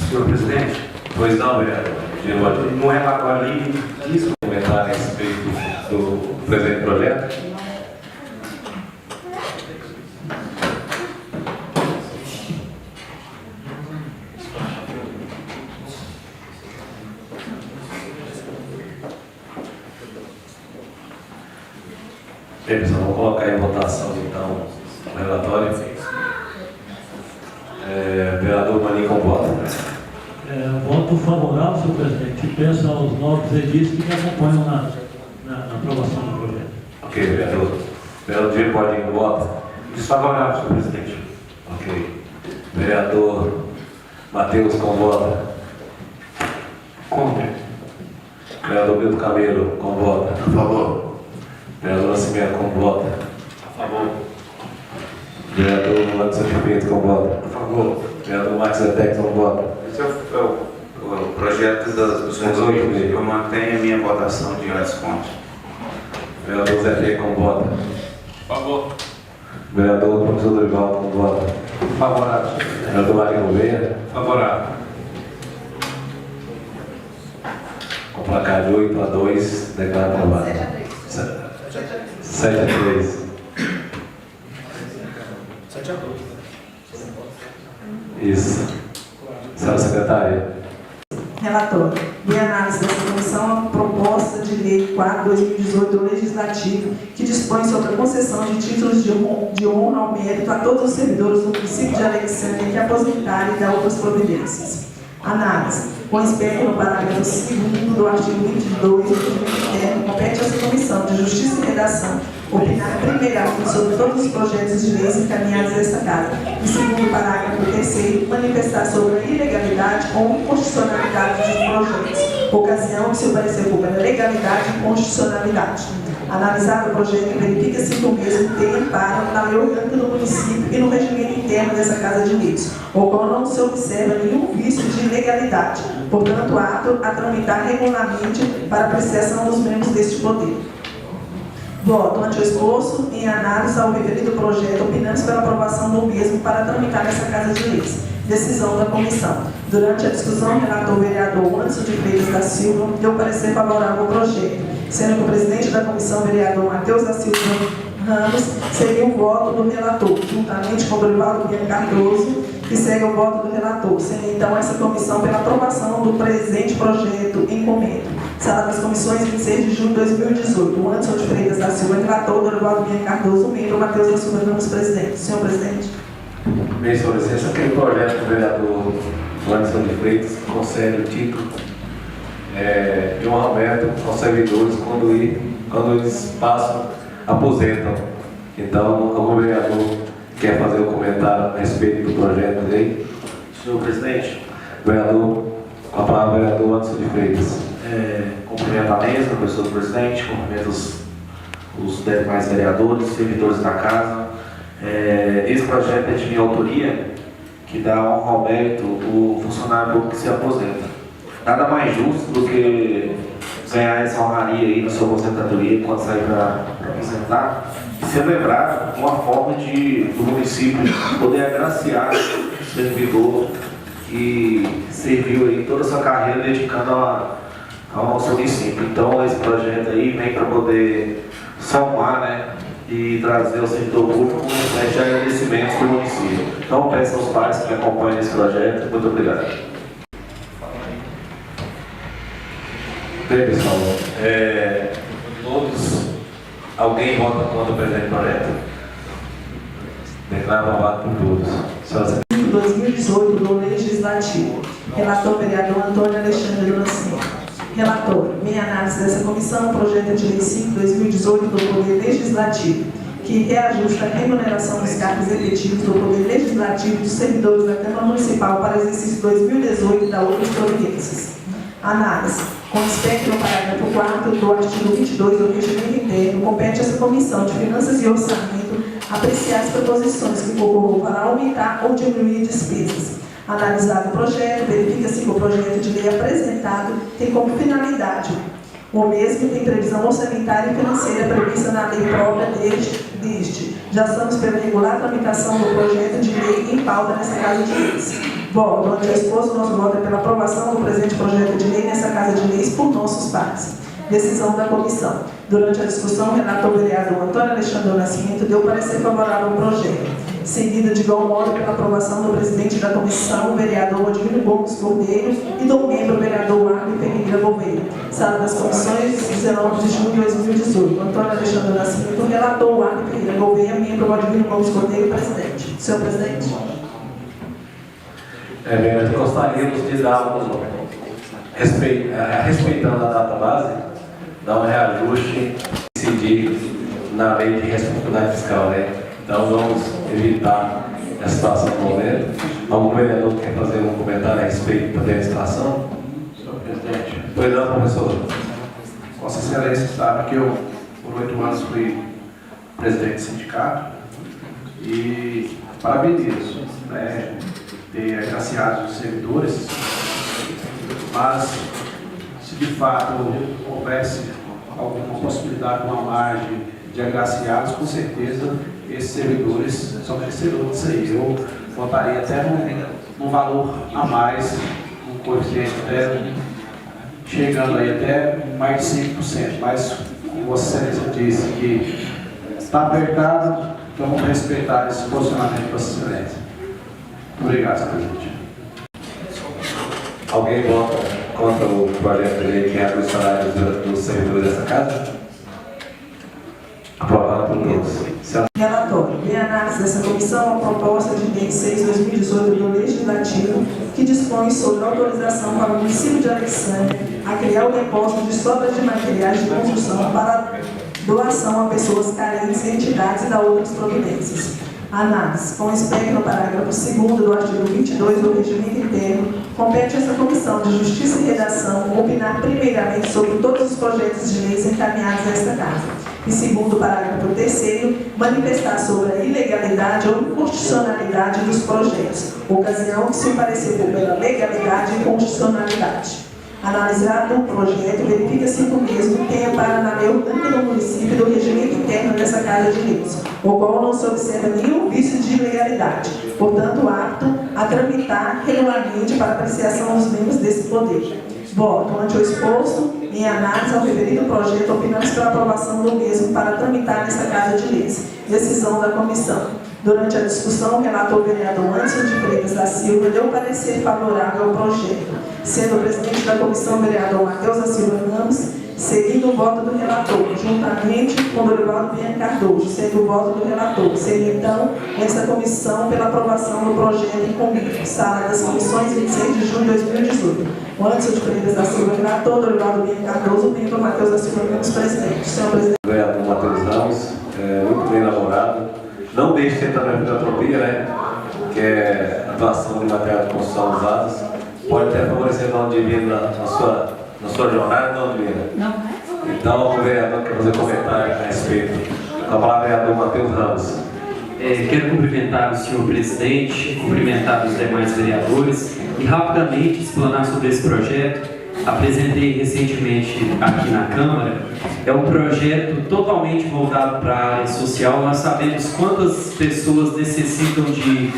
Senhor presidente. Pois não, vereador. No relatório ali, Isso, comentário a respeito do presente projeto. Bem, pessoal, vamos colocar em votação então o relatório. Vereador Maninho, com voto. Voto favorável, senhor presidente, e peço aos novos edis que me acompanham na aprovação do projeto. Ok, vereador. Vereador Diego Bodinho, voto. Desfavorável, senhor presidente. Ok. Vereador Matheus, com voto. Contra. Vereador Milton Camelo, com voto. A favor. Vereador Nascimento, com voto. A favor. Vereador Anderson de Freitas, com voto. A favor. Vereador Marcos Edex, com voto. Esse é o projeto das pessoas hoje. Eu mantenho a minha votação de antes contra. Vereador Zé P, com voto. A favor. Vereador professor Dorival, com voto. Favorável. Vereador Mário Gouveia. Favorável. Com placar de 8-2, declaro aprovado. 7-3. Isso. Senhora secretária. Relator. De análise dessa comissão, a proposta de lei 4/2018 do Legislativo, que dispõe sobre a concessão de títulos de honra ao mérito a todos os servidores do município de Alexandria que aposentarem e da outras providências. Análise. Com espécie no parágrafo 2º do artigo 22 do regimento interno, compete a essa comissão de Justiça e Redação opinar primeiramente sobre todos os projetos de leis encaminhados a esta Casa. E segundo o parágrafo 3º, manifestar sobre a ilegalidade ou inconstitucionalidade dos projetos, ocasião que se o parecer for pela legalidade e constitucionalidade. Analisado o projeto, verifica-se que o mesmo tem amparo na lei orgânica do município e no regimento interno dessa Casa de Leis, o qual não se observa nenhum vício de ilegalidade, portanto, apto a tramitar regularmente para apreciação dos membros deste poder. Voto ante o exposto em análise ao referido projeto, opinamos pela aprovação do mesmo para tramitar nessa Casa de Leis. Decisão da comissão. Durante a discussão, o relator vereador Anderson de Freitas da Silva deu parecer favorável ao projeto, sendo que o presidente da comissão, vereador Matheus da Silva Ramos, seria o voto do relator, juntamente com o Dorivaldo Bianco Cardoso, que segue o voto do relator, sendo então essa comissão pela aprovação do presente projeto em comento. Sala das Comissões, 26 de junho de 2018. O Anderson de Freitas da Silva, relator, Dorivaldo Bianco Cardoso, membro, Matheus da Silva Ramos, presidente. Senhor presidente. Bem, senhor licença, aquele projeto do vereador Anderson de Freitas concede o título de um aumento aos servidores quando eles aposentam. Então, algum vereador quer fazer um comentário a respeito do projeto de lei? Senhor presidente, Vereador, com a palavra, vereador Anderson de Freitas. cumprimento a mesa, professor presidente, cumprimento os demais vereadores, servidores da casa. Esse projeto é de minha autoria, que dá honra ao mérito o funcionário público que se aposenta. Nada mais justo do que ganhar essa honraria aí na sua aposentadoria quando sair para aposentar e celebrar uma forma do município poder agraciar o servidor que serviu aí toda a sua carreira dedicando ao nosso município. Então esse projeto aí vem para poder somar, né, e trazer ao servidor público um de agradecimentos do município. Então peço aos pais que me acompanhem nesse projeto. Muito obrigado. Bem, pessoal, alguém vota contra o presente projeto? Declaro aprovado por todos. 2018 do Legislativo. Relator vereador Antônio Alexandre do Nascimento. Relator, minha análise dessa comissão, o projeto de lei 5/2018 do Poder Legislativo, que reajusta a remuneração dos cargos efetivos do Poder Legislativo dos servidores da Câmara Municipal para o exercício 2018 e da outras providências. Análise. Com respeito ao parágrafo 4º do artigo 22 do regimento interno, compete a essa comissão de Finanças e Orçamento apreciar as proposições que concorram para aumentar ou diminuir despesas. Analisado o projeto, verifica-se que o projeto de lei apresentado tem como finalidade o mesmo tem previsão orçamentária e financeira prevista na lei própria deste. Já estamos pela regular tramitação do projeto de lei em pauta nessa Casa de Leis. Voto, ante o exposto, nosso voto é pela aprovação do presente projeto de lei nessa Casa de Leis por nossos pares. Decisão da comissão. Durante a discussão, o relator vereador Antônio Alexandre do Nascimento deu parecer favorável ao projeto, seguida de igual modo pela aprovação do presidente da comissão, o vereador Adilino Gomes Cordeiro, e do membro vereador Arne Ferreira Gouveia. Sala das Comissões, 19 de junho de 2018. Antônio Alexandre do Nascimento, relator Arne Ferreira Gouveia, membro Adilino Gomes Cordeiro, presidente. Senhor presidente. Nós gostaríamos de dar respeitando a data base, dar um reajuste decidido na lei de responsabilidade fiscal, né? Então vamos evitar a situação do momento. Algum vereador quer fazer um comentário a respeito da administração? Senhor presidente. Pois não, professor. Vossa Excelência sabe que eu, por 8 anos, fui presidente do sindicato e parabenizo, né, ter agraciado os servidores, mas se de fato houvesse alguma possibilidade, uma margem de agraciados, com certeza esses servidores são merecedores disso aí. Eu votaria até num valor a mais, um coeficiente até chegando aí até mais de 5%, mas como Vossa Excelência disse que está apertado, Então vamos respeitar esse posicionamento de Vossa Excelência. Obrigado, senhor presidente. Alguém vota contra o projeto de lei que reduz os salários dos servidores dessa casa? Aprovado por todos. Relatório. Em análise dessa comissão, a proposta de lei 6/2018 do Legislativo, que dispõe sobre a autorização para o município de Alexandria a criar o depósito de sobras de materiais de construção para doação a pessoas carentes e entidades e da outras providências. Análise. Com espectro no parágrafo 2º do artigo 22 do Regimento Interno, compete a essa Comissão de Justiça e Redação opinar primeiramente sobre todos os projetos de leis encaminhados a esta Casa. E segundo o parágrafo 3º, manifestar sobre a ilegalidade ou inconstitucionalidade dos projetos, ocasião que se o parecer for pela legalidade e constitucionalidade. Analisado o projeto, verifica-se que o mesmo tenha para na lei orgânica do município do regimento interno dessa Casa de Leis, o qual não se observa nenhum vício de ilegalidade, portanto apto a tramitar regularmente para apreciação dos membros desse poder. Voto ante o exposto, em análise ao referido projeto, opinamos pela aprovação do mesmo para tramitar nesta Casa de Leis. Decisão da comissão. Durante a discussão, o relator vereador Anderson de Freitas da Silva deu parecer favorável ao projeto, sendo o presidente da comissão, vereador Matheus da Silva Ramos, seguindo o voto do relator, juntamente com o Dorivaldo Bianchi Cardoso, sendo o voto do relator. Seria, então, esta comissão pela aprovação do projeto em convite. Sala das Comissões, 26 de junho de 2018. O Anderson de Freitas da Silva, relator, Dorivaldo Bianchi Cardoso, membro Matheus da Silva Ramos, presidente. Senhor presidente. Vereador Matheus Ramos, muito bem elaborado. Não deixe de entrar na filantropia, né? Que é a doação de material de construção usados. Pode até favorecer o Dom Divino na sua jornada, Dom Divino. Não. Então, o vereador quer fazer comentário a respeito. Com a palavra, vereador Matheus Ramos. Quero cumprimentar o senhor presidente, cumprimentar os demais vereadores e rapidamente explanar sobre esse projeto. Apresentei recentemente aqui na Câmara. É um projeto totalmente voltado para a área social. Nós sabemos quantas pessoas necessitam de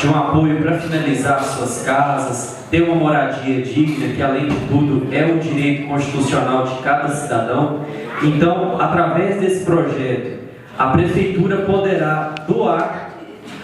um apoio para finalizar suas casas, ter uma moradia digna, que além de tudo é um direito constitucional de cada cidadão. Então, através desse projeto, a Prefeitura poderá doar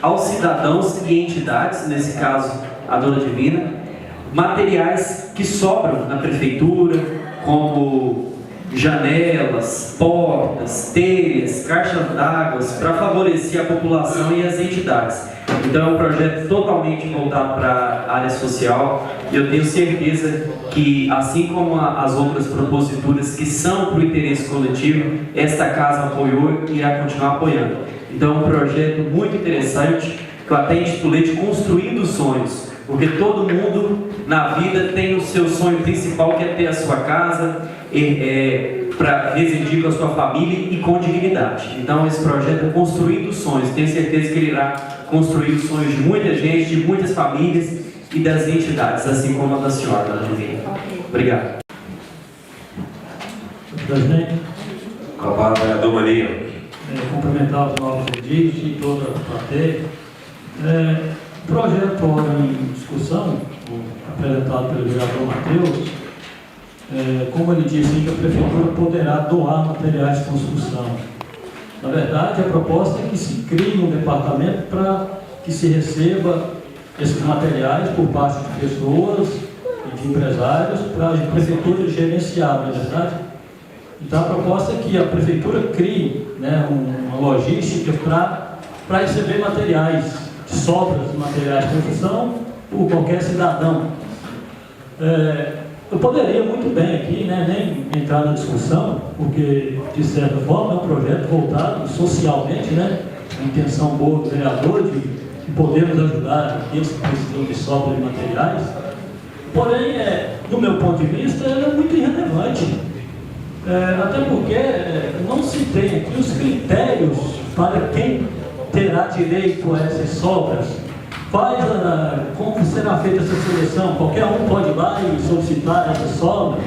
aos cidadãos e entidades, nesse caso a Dona Divina, materiais que sobram na Prefeitura, como janelas, portas, telhas, caixas d'água, para favorecer a população e as entidades. Então é um projeto totalmente voltado para a área social e eu tenho certeza que, assim como as outras proposituras que são para o interesse coletivo, esta Casa apoiou e irá continuar apoiando. Então é um projeto muito interessante, que eu até intitulei de Construindo Sonhos, porque todo mundo na vida tem o seu sonho principal, que é ter a sua casa, para residir com a sua família e com dignidade. Então esse projeto é Construindo Sonhos. Tenho certeza que ele irá construir os sonhos de muita gente, de muitas famílias e das entidades, assim como a da senhora, Dona Divina. Obrigado. Presidente, Com a palavra, vereador Maninho. cumprimentar os novos edifes e toda a plateia. O projeto ora em discussão, apresentado pelo vereador Matheus, como ele disse, que a Prefeitura poderá doar materiais de construção. Na verdade, a proposta é que se crie um departamento para que se receba esses materiais por parte de pessoas e de empresários para a Prefeitura gerenciar, não é verdade? Então, a proposta é que a Prefeitura crie, né, uma logística para receber materiais, sobras de materiais de construção por qualquer cidadão. Eu poderia muito bem aqui, né, nem entrar na discussão, porque, de certa forma, é um projeto voltado socialmente, né, a intenção boa do vereador de podermos ajudar aqueles que precisam de sobra de materiais. Porém, do meu ponto de vista, ele é muito irrelevante. Até porque não se tem aqui os critérios para quem terá direito a essas sobras. Como será feita essa seleção? Qualquer um pode ir lá e solicitar essa sobra.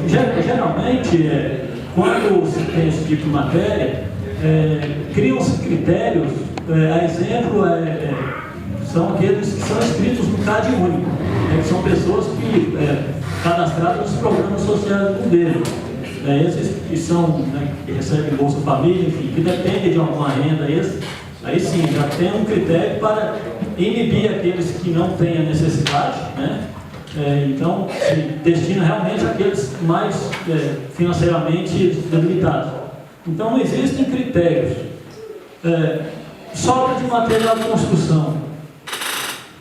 Geralmente, quando se tem esse tipo de matéria, criam-se critérios, a exemplo, são aqueles que são inscritos no CAD único, que são pessoas que cadastradas nos programas sociais do governo. esses que são, né, que recebem Bolsa Família, enfim, que dependem de alguma renda, aí sim, já tem um critério para inibir aqueles que não têm a necessidade, né? Então, se destina realmente àqueles mais financeiramente debilitados. Então, existem critérios. Sobra de material de construção.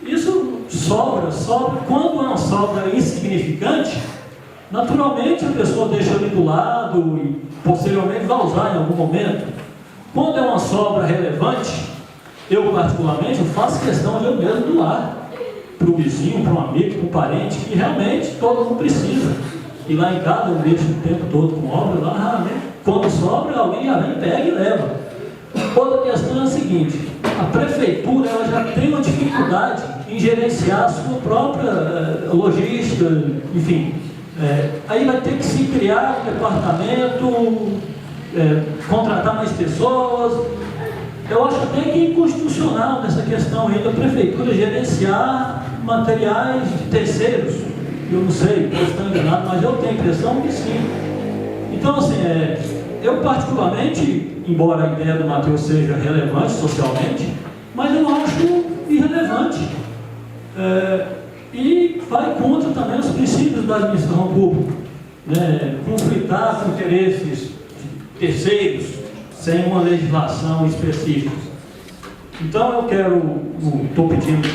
Isso sobra. Quando é uma sobra insignificante, naturalmente a pessoa deixa ali do lado e posteriormente vai usar em algum momento. Quando é uma sobra relevante, eu particularmente faço questão de eu mesmo doar para o vizinho, para um amigo, para um parente, que realmente todo mundo precisa. E lá em casa eu deixo o tempo todo com obra, lá raramente, quando sobra, alguém já vem, pega e leva. Outra questão é a seguinte: a prefeitura ela já tem uma dificuldade em gerenciar a sua própria logística, enfim. Aí vai ter que se criar um departamento, contratar mais pessoas. Eu acho até que é inconstitucional nessa questão aí da prefeitura gerenciar materiais de terceiros. Eu não sei, posso estar enganado, mas eu tenho a impressão que sim. Então, assim, eu particularmente, embora a ideia do Matheus seja relevante socialmente, mas eu acho irrelevante. E vai contra também os princípios da administração pública, né? Conflitar com interesses terceiros, sem uma legislação específica. Então eu estou pedindo,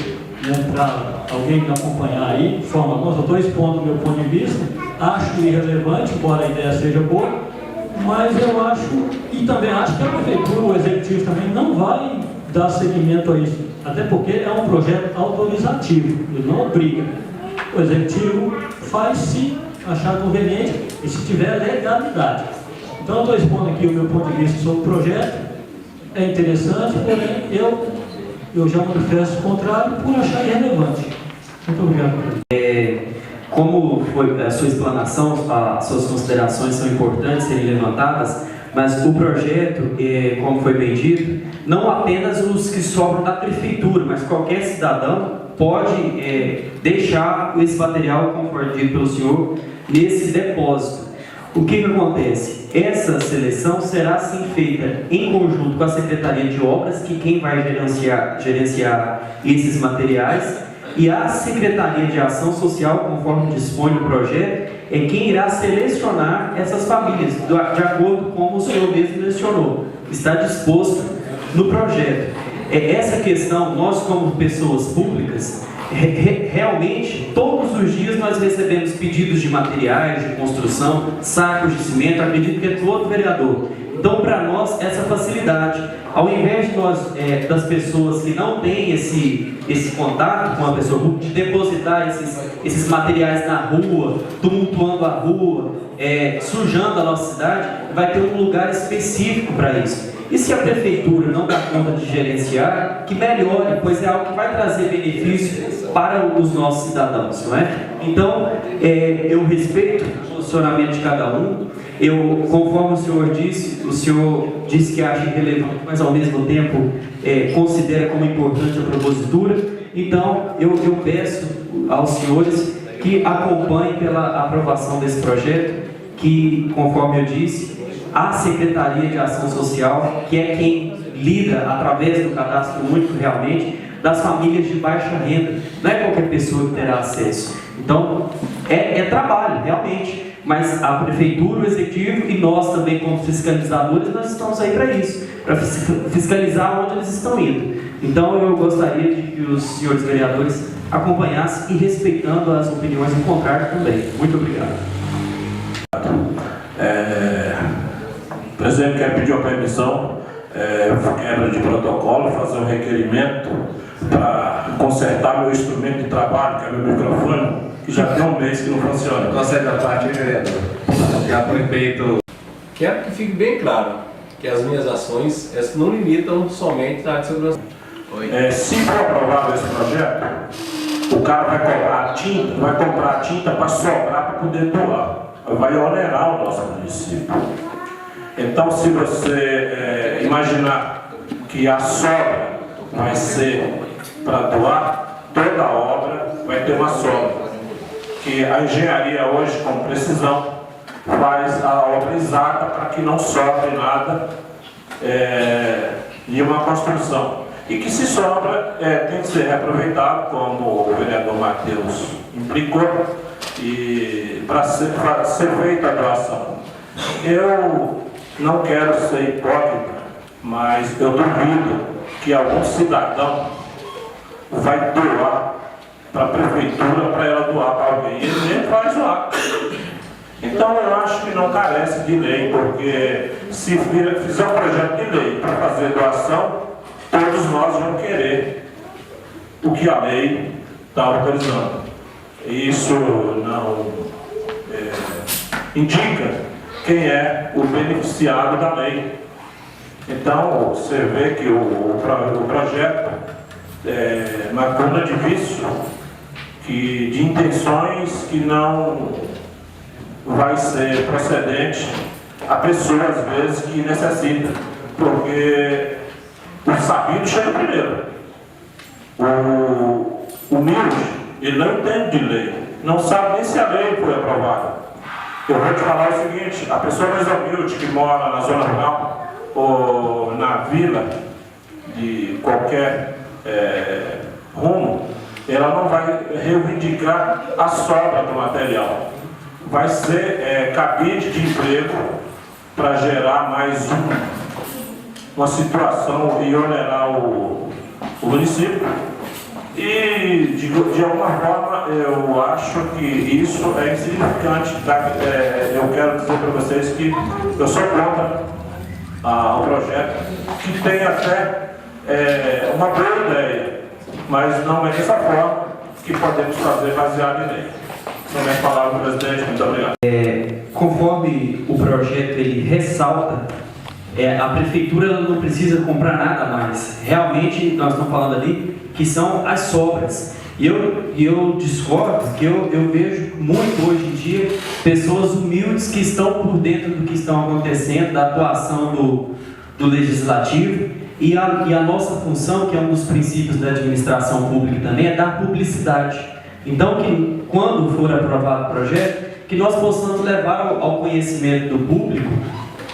né, para alguém me acompanhar aí, de forma alguma, eu estou expondo o meu ponto de vista, acho irrelevante, embora a ideia seja boa, mas eu acho, e também acho que a prefeitura, o executivo também, não vai dar seguimento a isso, até porque é um projeto autorizativo, ele não obriga. O executivo faz se achar conveniente e se tiver legalidade. Então eu estou expondo aqui o meu ponto de vista sobre o projeto, é interessante, porém eu já manifesto o contrário por achar irrelevante. Muito obrigado. Como foi a sua explanação, as suas considerações são importantes serem levantadas, mas o projeto, como foi bem dito, não apenas os que sobram da prefeitura, mas qualquer cidadão pode deixar esse material, conforme dito pelo senhor, nesse depósito. O que acontece? Essa seleção será sim feita em conjunto com a Secretaria de Obras, que quem vai gerenciar esses materiais, e a Secretaria de Ação Social, conforme dispõe o projeto, é quem irá selecionar essas famílias, de acordo com como o senhor mesmo mencionou. Está disposto no projeto. Essa questão, nós como pessoas públicas, realmente, todos os dias nós recebemos pedidos de materiais, de construção, sacos de cimento, acredito que é todo vereador. Então, para nós, essa facilidade, ao invés de nós, das pessoas que não têm esse contato com a pessoa pública, de depositar esses materiais na rua, tumultuando a rua, sujando a nossa cidade, vai ter um lugar específico para isso. E se a prefeitura não dá conta de gerenciar, que melhore, pois é algo que vai trazer benefício para os nossos cidadãos, não é? Então, eu respeito o posicionamento de cada um. Conforme o senhor disse que acha irrelevante, mas ao mesmo tempo considera como importante a propositura. Então, eu peço aos senhores que acompanhem pela aprovação desse projeto, que, conforme eu disse, a Secretaria de Ação Social, que é quem lida, através do cadastro único realmente, das famílias de baixa renda. Não é qualquer pessoa que terá acesso. Então, é trabalho, realmente. Mas a Prefeitura, o Executivo e nós também, como fiscalizadores, nós estamos aí para isso, para fiscalizar onde eles estão indo. Então, eu gostaria de que os senhores vereadores acompanhassem e respeitando as opiniões do contrário também. Muito obrigado. O presidente quer pedir uma permissão, quebra de protocolo, fazer um requerimento para consertar meu instrumento de trabalho, que é meu microfone, que já tem um mês que não funciona. Concede a parte, vereador. Já foi feito. Quero que fique bem claro que as minhas ações não limitam somente a área de segurança. Se for aprovado esse projeto, o cara vai comprar a tinta para sobrar para poder doar. Vai onerar o nosso município. Então, se você imaginar que a sobra vai ser para doar, toda a obra vai ter uma sobra. Que a engenharia hoje, com precisão, faz a obra exata para que não sobre nada em uma construção. E que se sobra tem que ser reaproveitado, como o vereador Matheus implicou, e para ser feita a doação. Eu não quero ser hipócrita, mas eu duvido que algum cidadão vai doar para a prefeitura para ela doar para alguém. Ele nem faz doar. Então eu acho que não carece de lei, porque se fizer um projeto de lei para fazer doação, todos nós vamos querer o que a lei está autorizando. Isso não indica quem é o beneficiado da lei. Então, você vê que o projeto é uma cuna de vício, de intenções que não vai ser procedente a pessoa, às vezes, que necessita, porque o sabido chega primeiro. O humilde, ele não entende de lei, não sabe nem se a lei foi aprovada. Eu vou te falar o seguinte: a pessoa mais humilde que mora na zona rural ou na vila de qualquer rumo, ela não vai reivindicar a sobra do material. Vai ser cabide de emprego para gerar mais uma situação e onerar o município. E, de alguma forma, eu acho que isso é insignificante. Eu quero dizer para vocês que eu sou contra o projeto, que tem até uma boa ideia, mas não é dessa forma que podemos fazer baseado em lei. São minhas palavras, presidente. Muito obrigado. Conforme o projeto ele ressalta, a prefeitura não precisa comprar nada mais. Realmente, nós estamos falando ali que são as sobras. E eu discordo, que eu vejo muito hoje em dia pessoas humildes que estão por dentro do que estão acontecendo, da atuação do legislativo, e a nossa função, que é um dos princípios da administração pública também, é dar publicidade. Então, que quando for aprovado o projeto, que nós possamos levar ao conhecimento do público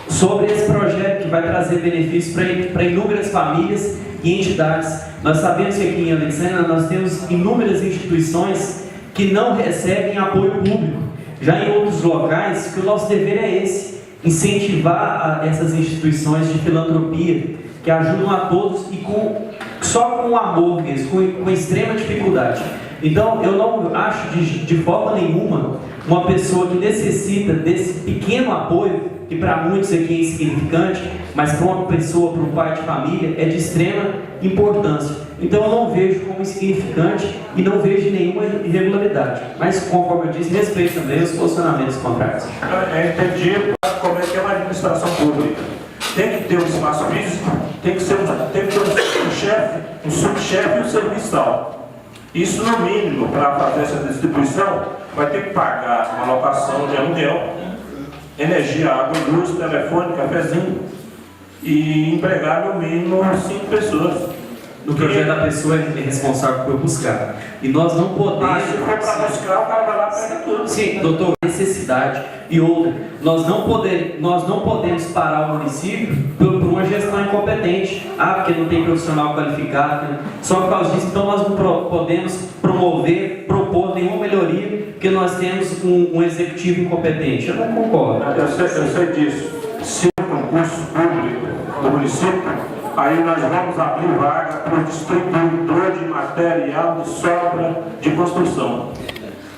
sobre esse projeto que vai trazer benefícios para inúmeras famílias e entidades. Nós sabemos que aqui em Alexandria nós temos inúmeras instituições que não recebem apoio público. Já em outros locais, que o nosso dever é esse: incentivar essas instituições de filantropia, que ajudam a todos e só com amor mesmo, com extrema dificuldade. Então, eu não acho de forma nenhuma uma pessoa que necessita desse pequeno apoio, que para muitos aqui é insignificante, mas para uma pessoa, para um pai de família, é de extrema importância. Então eu não vejo como insignificante e não vejo nenhuma irregularidade. Mas, conforme eu disse, respeito também os posicionamentos contrários. Entendi como é que é uma administração pública. Tem que ter um espaço físico, tem que ter um chefe, um subchefe e um serviçal. Isso, no mínimo, para fazer essa distribuição, vai ter que pagar uma locação de aluguel, energia, água, luz, telefone, cafezinho, e empregar no mínimo 5 pessoas. No projeto, a pessoa é responsável por buscar. E nós não podemos. Se for para buscar, o cara vai lá e pega tudo. Sim, doutor, necessidade. E outra, nós não podemos parar o município por uma gestão incompetente. Porque não tem profissional qualificado. Só por causa disso, então nós não podemos propor nenhuma melhoria, porque nós temos um executivo incompetente. Eu não concordo. Eu sei disso. Se o concurso público do município, aí nós vamos abrir vaga para o distribuidor de material de sobra de construção.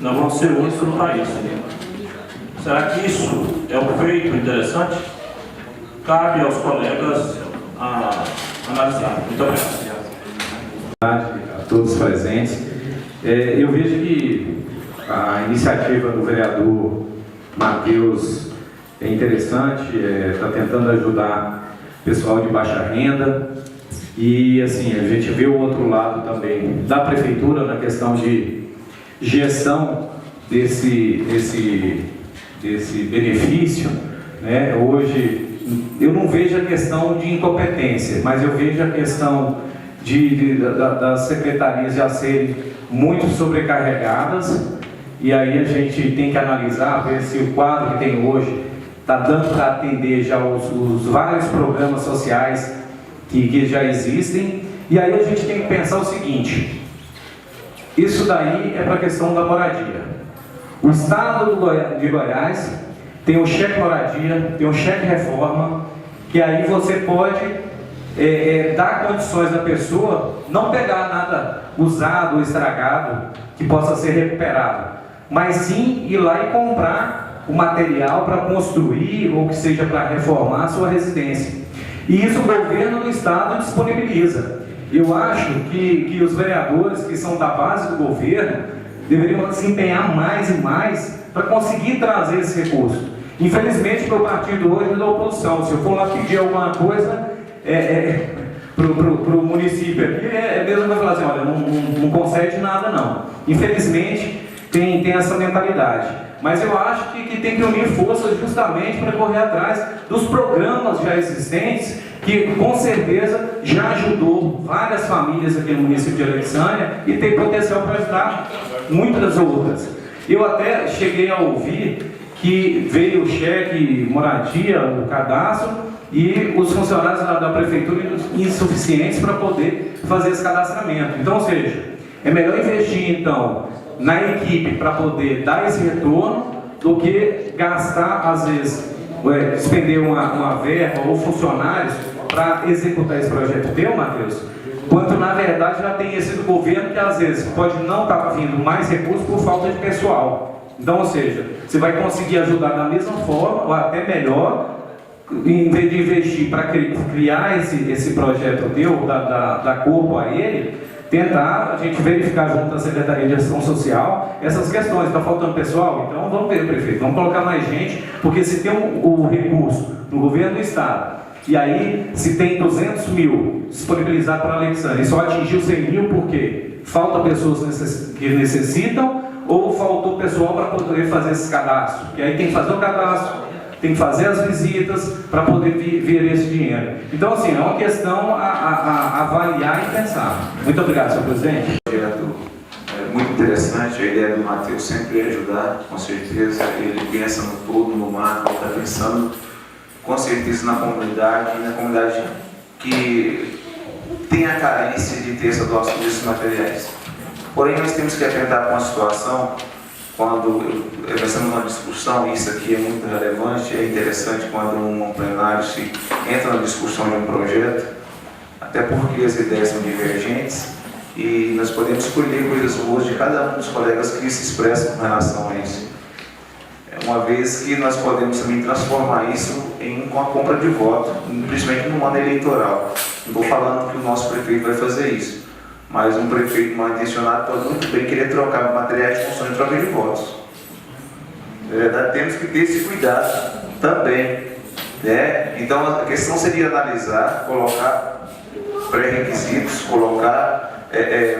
Nós vamos ser únicos no país. Será que isso é um feito interessante? Cabe aos colegas analisar. Muito obrigado. A todos presentes. Eu vejo que a iniciativa do vereador Matheus é interessante, está tentando ajudar o pessoal de baixa renda, e assim, a gente vê o outro lado também da prefeitura na questão de gestão desse benefício, né? Hoje eu não vejo a questão de incompetência, mas eu vejo a questão das secretarias já serem muito sobrecarregadas, e aí a gente tem que analisar, ver se o quadro que tem hoje está dando para atender já os vários programas sociais que já existem. E aí a gente tem que pensar o seguinte: isso daí é para a questão da moradia. O Estado de Goiás tem o cheque moradia, tem o cheque reforma, que aí você pode dar condições da pessoa não pegar nada usado ou estragado que possa ser recuperado, mas sim ir lá e comprar o material para construir ou que seja para reformar a sua residência. E isso o governo do Estado disponibiliza. Eu acho que os vereadores que são da base do governo deveriam se empenhar mais e mais para conseguir trazer esse recurso. Infelizmente, meu partido hoje é da oposição. Se eu for lá pedir alguma coisa para o município aqui, mesmo vai falar assim: olha, não concede nada não. Infelizmente, tem essa mentalidade. Mas eu acho que tem que unir forças justamente para correr atrás dos programas já existentes, que com certeza já ajudou várias famílias aqui no município de Alexandria e tem potencial para ajudar muitas outras. Eu até cheguei a ouvir que veio o cheque moradia, o cadastro, e os funcionários da prefeitura insuficientes para poder fazer esse cadastramento. Então, ou seja, é melhor investir então na equipe para poder dar esse retorno do que gastar, às vezes, despender uma verba ou funcionários para executar esse projeto teu, Matheus, quanto na verdade já tem esse do governo que às vezes pode não estar vindo mais recursos por falta de pessoal. Então, ou seja, você vai conseguir ajudar da mesma forma ou até melhor, em vez de investir para criar esse projeto teu, dar corpo a ele, tentar a gente verificar junto à Secretaria de Ação Social essas questões. Está faltando pessoal? Então vamos ver, prefeito, vamos colocar mais gente, porque se tem o recurso no governo do Estado, e aí se tem 200 mil disponibilizado para a Alexandria e só atingiu 100 mil, por quê? Falta pessoas que necessitam ou faltou pessoal para poder fazer esse cadastro? E aí tem que fazer o cadastro, tem que fazer as visitas para poder ver esse dinheiro. Então, assim, é uma questão a avaliar e pensar. Muito obrigado, senhor presidente. Projeto muito interessante, a ideia do Matheus sempre é ajudar, com certeza. Ele pensa no todo, no macro, está pensando com certeza na comunidade, e na comunidade que tem a carência de ter essa doação desses materiais. Porém, nós temos que atentar com a situação. Quando nós estamos numa discussão, isso aqui é muito relevante, é interessante quando um plenário se entra na discussão de um projeto, até porque as ideias são divergentes e nós podemos escolher coisas boas de cada um dos colegas que se expressam com relação a isso. Uma vez que nós podemos também transformar isso em uma compra de voto, principalmente no ano eleitoral. Não estou falando que o nosso prefeito vai fazer isso, mas um prefeito mal intencionado pode muito bem querer trocar materiais de construção em troca de votos. Na verdade, temos que ter esse cuidado também. Né? Então, a questão seria analisar, colocar pré-requisitos, colocar,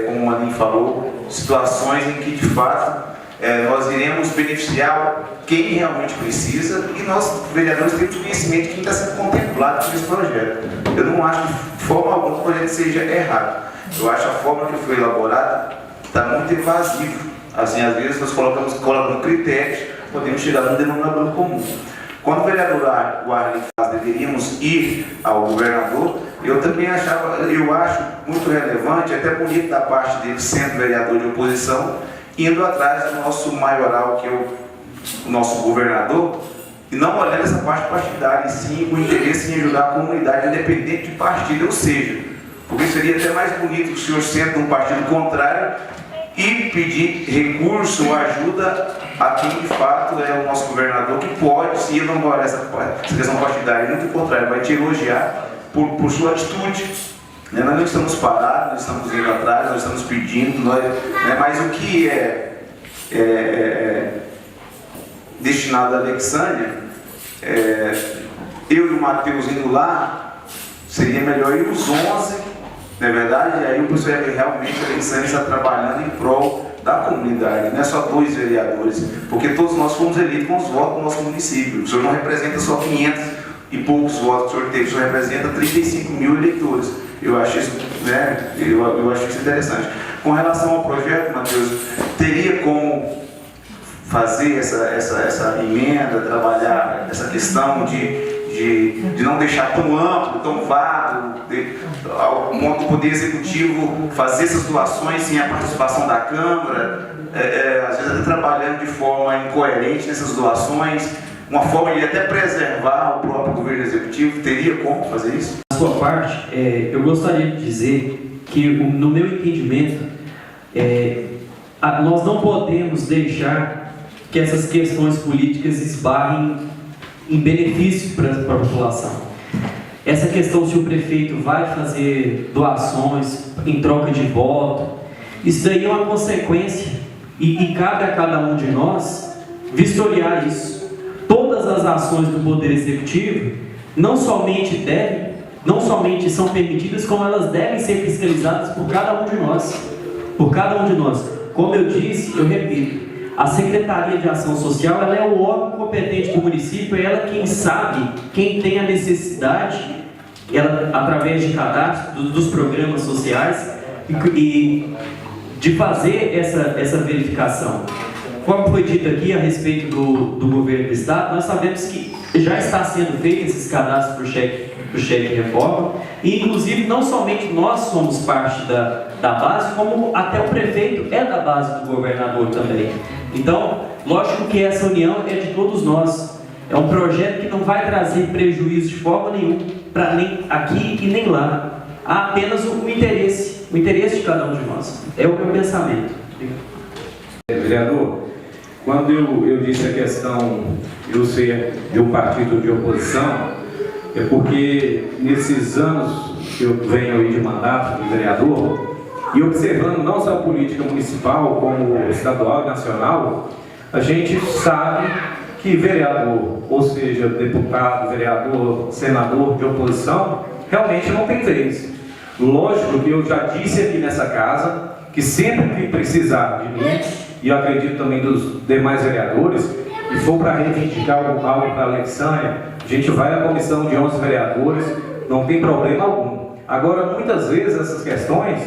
como o Maninho falou, situações em que, de fato, nós iremos beneficiar quem realmente precisa e nós, vereadores, temos conhecimento de quem está sendo contemplado por esse projeto. Eu não acho de forma alguma que o projeto seja errado. Eu acho a forma que foi elaborada está muito invasiva. Assim, às vezes nós colocamos critérios, podemos chegar num denominador comum. Quando o vereador Arley faz, deveríamos ir ao governador, eu também eu acho muito relevante, até bonito da parte dele, sendo vereador de oposição, indo atrás do nosso maioral, que é o nosso governador, e não olhando essa parte partidária, e sim com interesse em ajudar a comunidade, independente de partido, ou seja, porque seria até mais bonito que o senhor sente um partido contrário e pedir recurso ou ajuda a quem de fato é o nosso governador, que pode, se ele não olhar essa questão partidária, muito pelo contrário, vai te elogiar por sua atitude. Nós não estamos parados, nós estamos indo atrás, nós estamos pedindo, mas o que é destinado à Alexandria, eu e o Matheus indo lá, seria melhor ir os 11, não é verdade? E aí o pessoal realmente a Alexandria está trabalhando em prol da comunidade, não é só 2 vereadores, porque todos nós fomos eleitos com os votos do nosso município. O senhor não representa só 500 e poucos votos que o senhor teve, o senhor representa 35 mil eleitores. Eu acho isso, eu acho isso interessante. Com relação ao projeto, Matheus, teria como fazer essa emenda, trabalhar essa questão de não deixar tão amplo, tão vago, ao ponto do Poder Executivo fazer essas doações sem a participação da Câmara, às vezes até trabalhando de forma incoerente nessas doações, uma forma de até preservar o próprio Governo Executivo. Teria como fazer isso? Na sua parte, eu gostaria de dizer que, no meu entendimento, nós não podemos deixar que essas questões políticas esbarrem em benefício para a população. Essa questão se o prefeito vai fazer doações em troca de voto, isso daí é uma consequência e cabe a cada um de nós vistoriar isso. Todas as ações do Poder Executivo não somente são permitidas, como elas devem ser fiscalizadas por cada um de nós. Por cada um de nós. Como eu disse, eu repito, a Secretaria de Ação Social, ela é o órgão competente do município, é ela quem sabe, quem tem a necessidade, ela, através de cadastro dos programas sociais, e de fazer essa verificação. Como foi dito aqui a respeito do governo do Estado, nós sabemos que já está sendo feito esses cadastros para o cheque reforma, e inclusive não somente nós somos parte da base, como até o prefeito é da base do governador também. Então, lógico que essa união é de todos nós. É um projeto que não vai trazer prejuízo de forma nenhuma, para nem aqui e nem lá. Há apenas o interesse de cada um de nós. É o meu pensamento. Vereador, quando eu disse a questão de eu ser de um partido de oposição, é porque nesses anos que eu venho aí de mandato de vereador, e observando não só a política municipal, como estadual e nacional, a gente sabe que vereador, ou seja, deputado, vereador, senador de oposição, realmente não tem vez. Lógico que eu já disse aqui nessa casa que sempre que precisar de mim, e eu acredito também dos demais vereadores, e for para reivindicar algo para a Alexânia, a gente vai à comissão de 11 vereadores, não tem problema algum. Agora, muitas vezes essas questões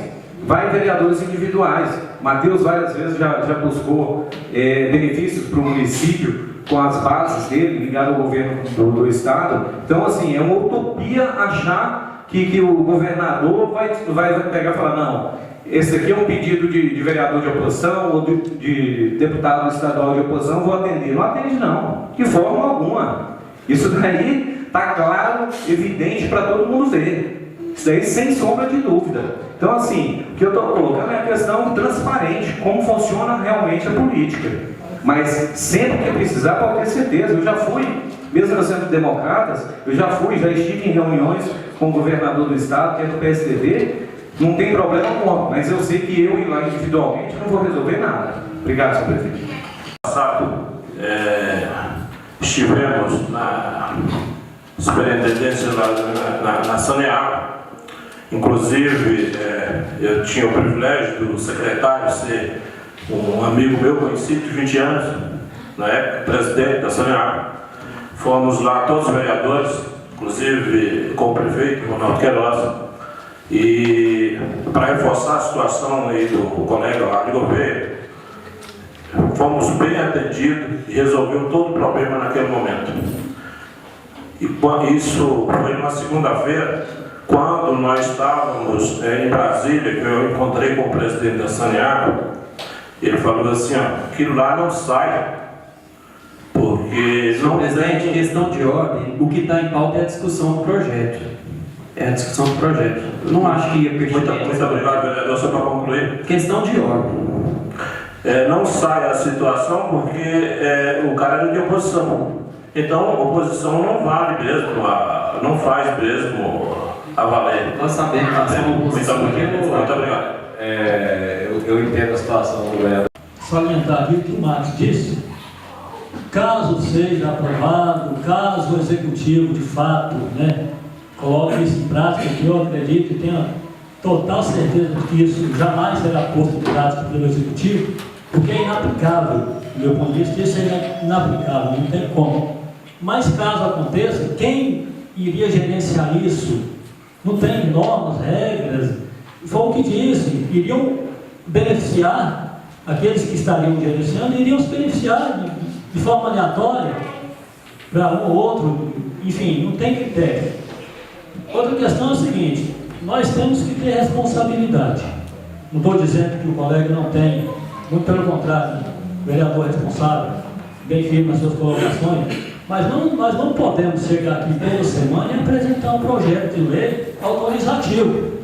vai em vereadores individuais. Matheus várias vezes já buscou benefícios para o município com as bases dele, ligado ao governo do Estado. Então, assim, é uma utopia achar que o governador vai pegar e falar, não, esse aqui é um pedido de vereador de oposição ou de deputado estadual de oposição, vou atender. Não atende não, de forma alguma. Isso daí está claro, evidente para todo mundo ver. Isso daí sem sombra de dúvida. Então, assim, o que eu estou colocando é a questão transparente, como funciona realmente a política. Mas sempre que precisar, pode ter certeza. Eu já fui, mesmo sendo democratas, já estive em reuniões com o governador do estado, que é do PSDB, não tem problema algum, mas eu sei que eu ir lá individualmente não vou resolver nada. Obrigado, senhor prefeito. Passado, estivemos na superintendência na Saneago. Inclusive, eu tinha o privilégio do secretário ser um amigo meu, conhecido de 20 anos, na época, presidente da Saneago. Fomos lá, todos os vereadores, inclusive com o prefeito, Ronaldo Queiroz, e para reforçar a situação aí do colega lá de governo, fomos bem atendidos e resolvemos todo o problema naquele momento. E isso foi uma segunda-feira, quando nós estávamos em Brasília, que eu encontrei com o presidente da Saneago. Ele falou assim, ó, aquilo lá não sai, porque não... Presidente, questão de ordem, o que está em pauta é a discussão do projeto. É a discussão do projeto. Eu não acho que ia pertinente. Muito obrigado, vereador, só para concluir. Questão de ordem. Não sai a situação porque o cara é de oposição. Então, a oposição não vale mesmo, não faz mesmo a valer. Nós sabemos, nós somos oposição. Muito obrigado. Eu entendo a situação do vereador. Salientar aqui o que o Marcos disse. Caso seja aprovado, caso o executivo de fato, coloque isso em prática, que eu acredito e tenho total certeza de que isso jamais será posto em prática pelo executivo, porque é inaplicável. Do meu ponto de vista, isso é inaplicável, não tem como. Mas caso aconteça, quem iria gerenciar isso? Não tem normas, regras. Foi o que disse, iriam beneficiar aqueles que estariam gerenciando iriam se beneficiar de forma aleatória para um ou outro, enfim, não tem critério. Outra questão é a seguinte: nós temos que ter responsabilidade. Não estou dizendo que o colega não tem, muito pelo contrário, o vereador responsável, bem firme nas suas colocações, mas nós não podemos chegar aqui toda semana e apresentar um projeto de lei autorizativo.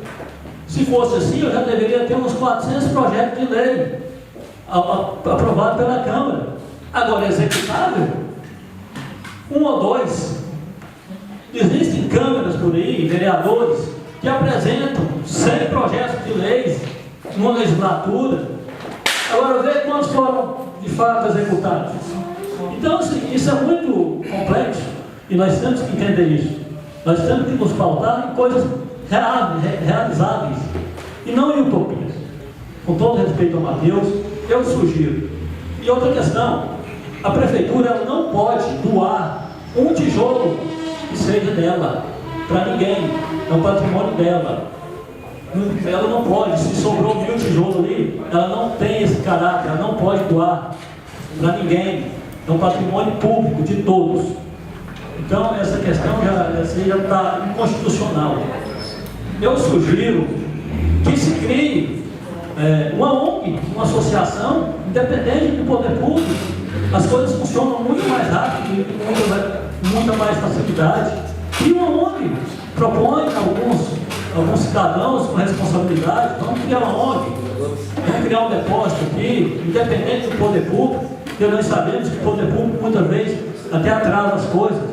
Se fosse assim, eu já deveria ter uns 400 projetos de lei aprovados pela Câmara. Agora, executável? 1 ou 2. Existem câmaras por aí, vereadores, que apresentam 100 projetos de leis numa legislatura. Agora, vê quantos foram de fato executados. Então, assim, isso é muito complexo e nós temos que entender isso. Nós temos que nos pautar em coisas realizáveis e não em utopias. Com todo respeito ao Matheus, eu sugiro. E outra questão: a prefeitura ela não pode doar um tijolo que seja dela para ninguém, é um patrimônio dela. Ela não pode, se sobrou 1000 tijolos ali, ela não tem esse caráter, ela não pode doar para ninguém, é um patrimônio público de todos. Então essa questão já está inconstitucional. Eu sugiro que se crie uma ONG, uma associação independente do poder público. As coisas funcionam muito mais rápido, com muita mais facilidade. E uma ONG propõe alguns cidadãos com responsabilidade: vamos criar uma ONG, vamos criar um depósito aqui, independente do poder público, porque nós sabemos que o poder público muitas vezes até atrasa as coisas.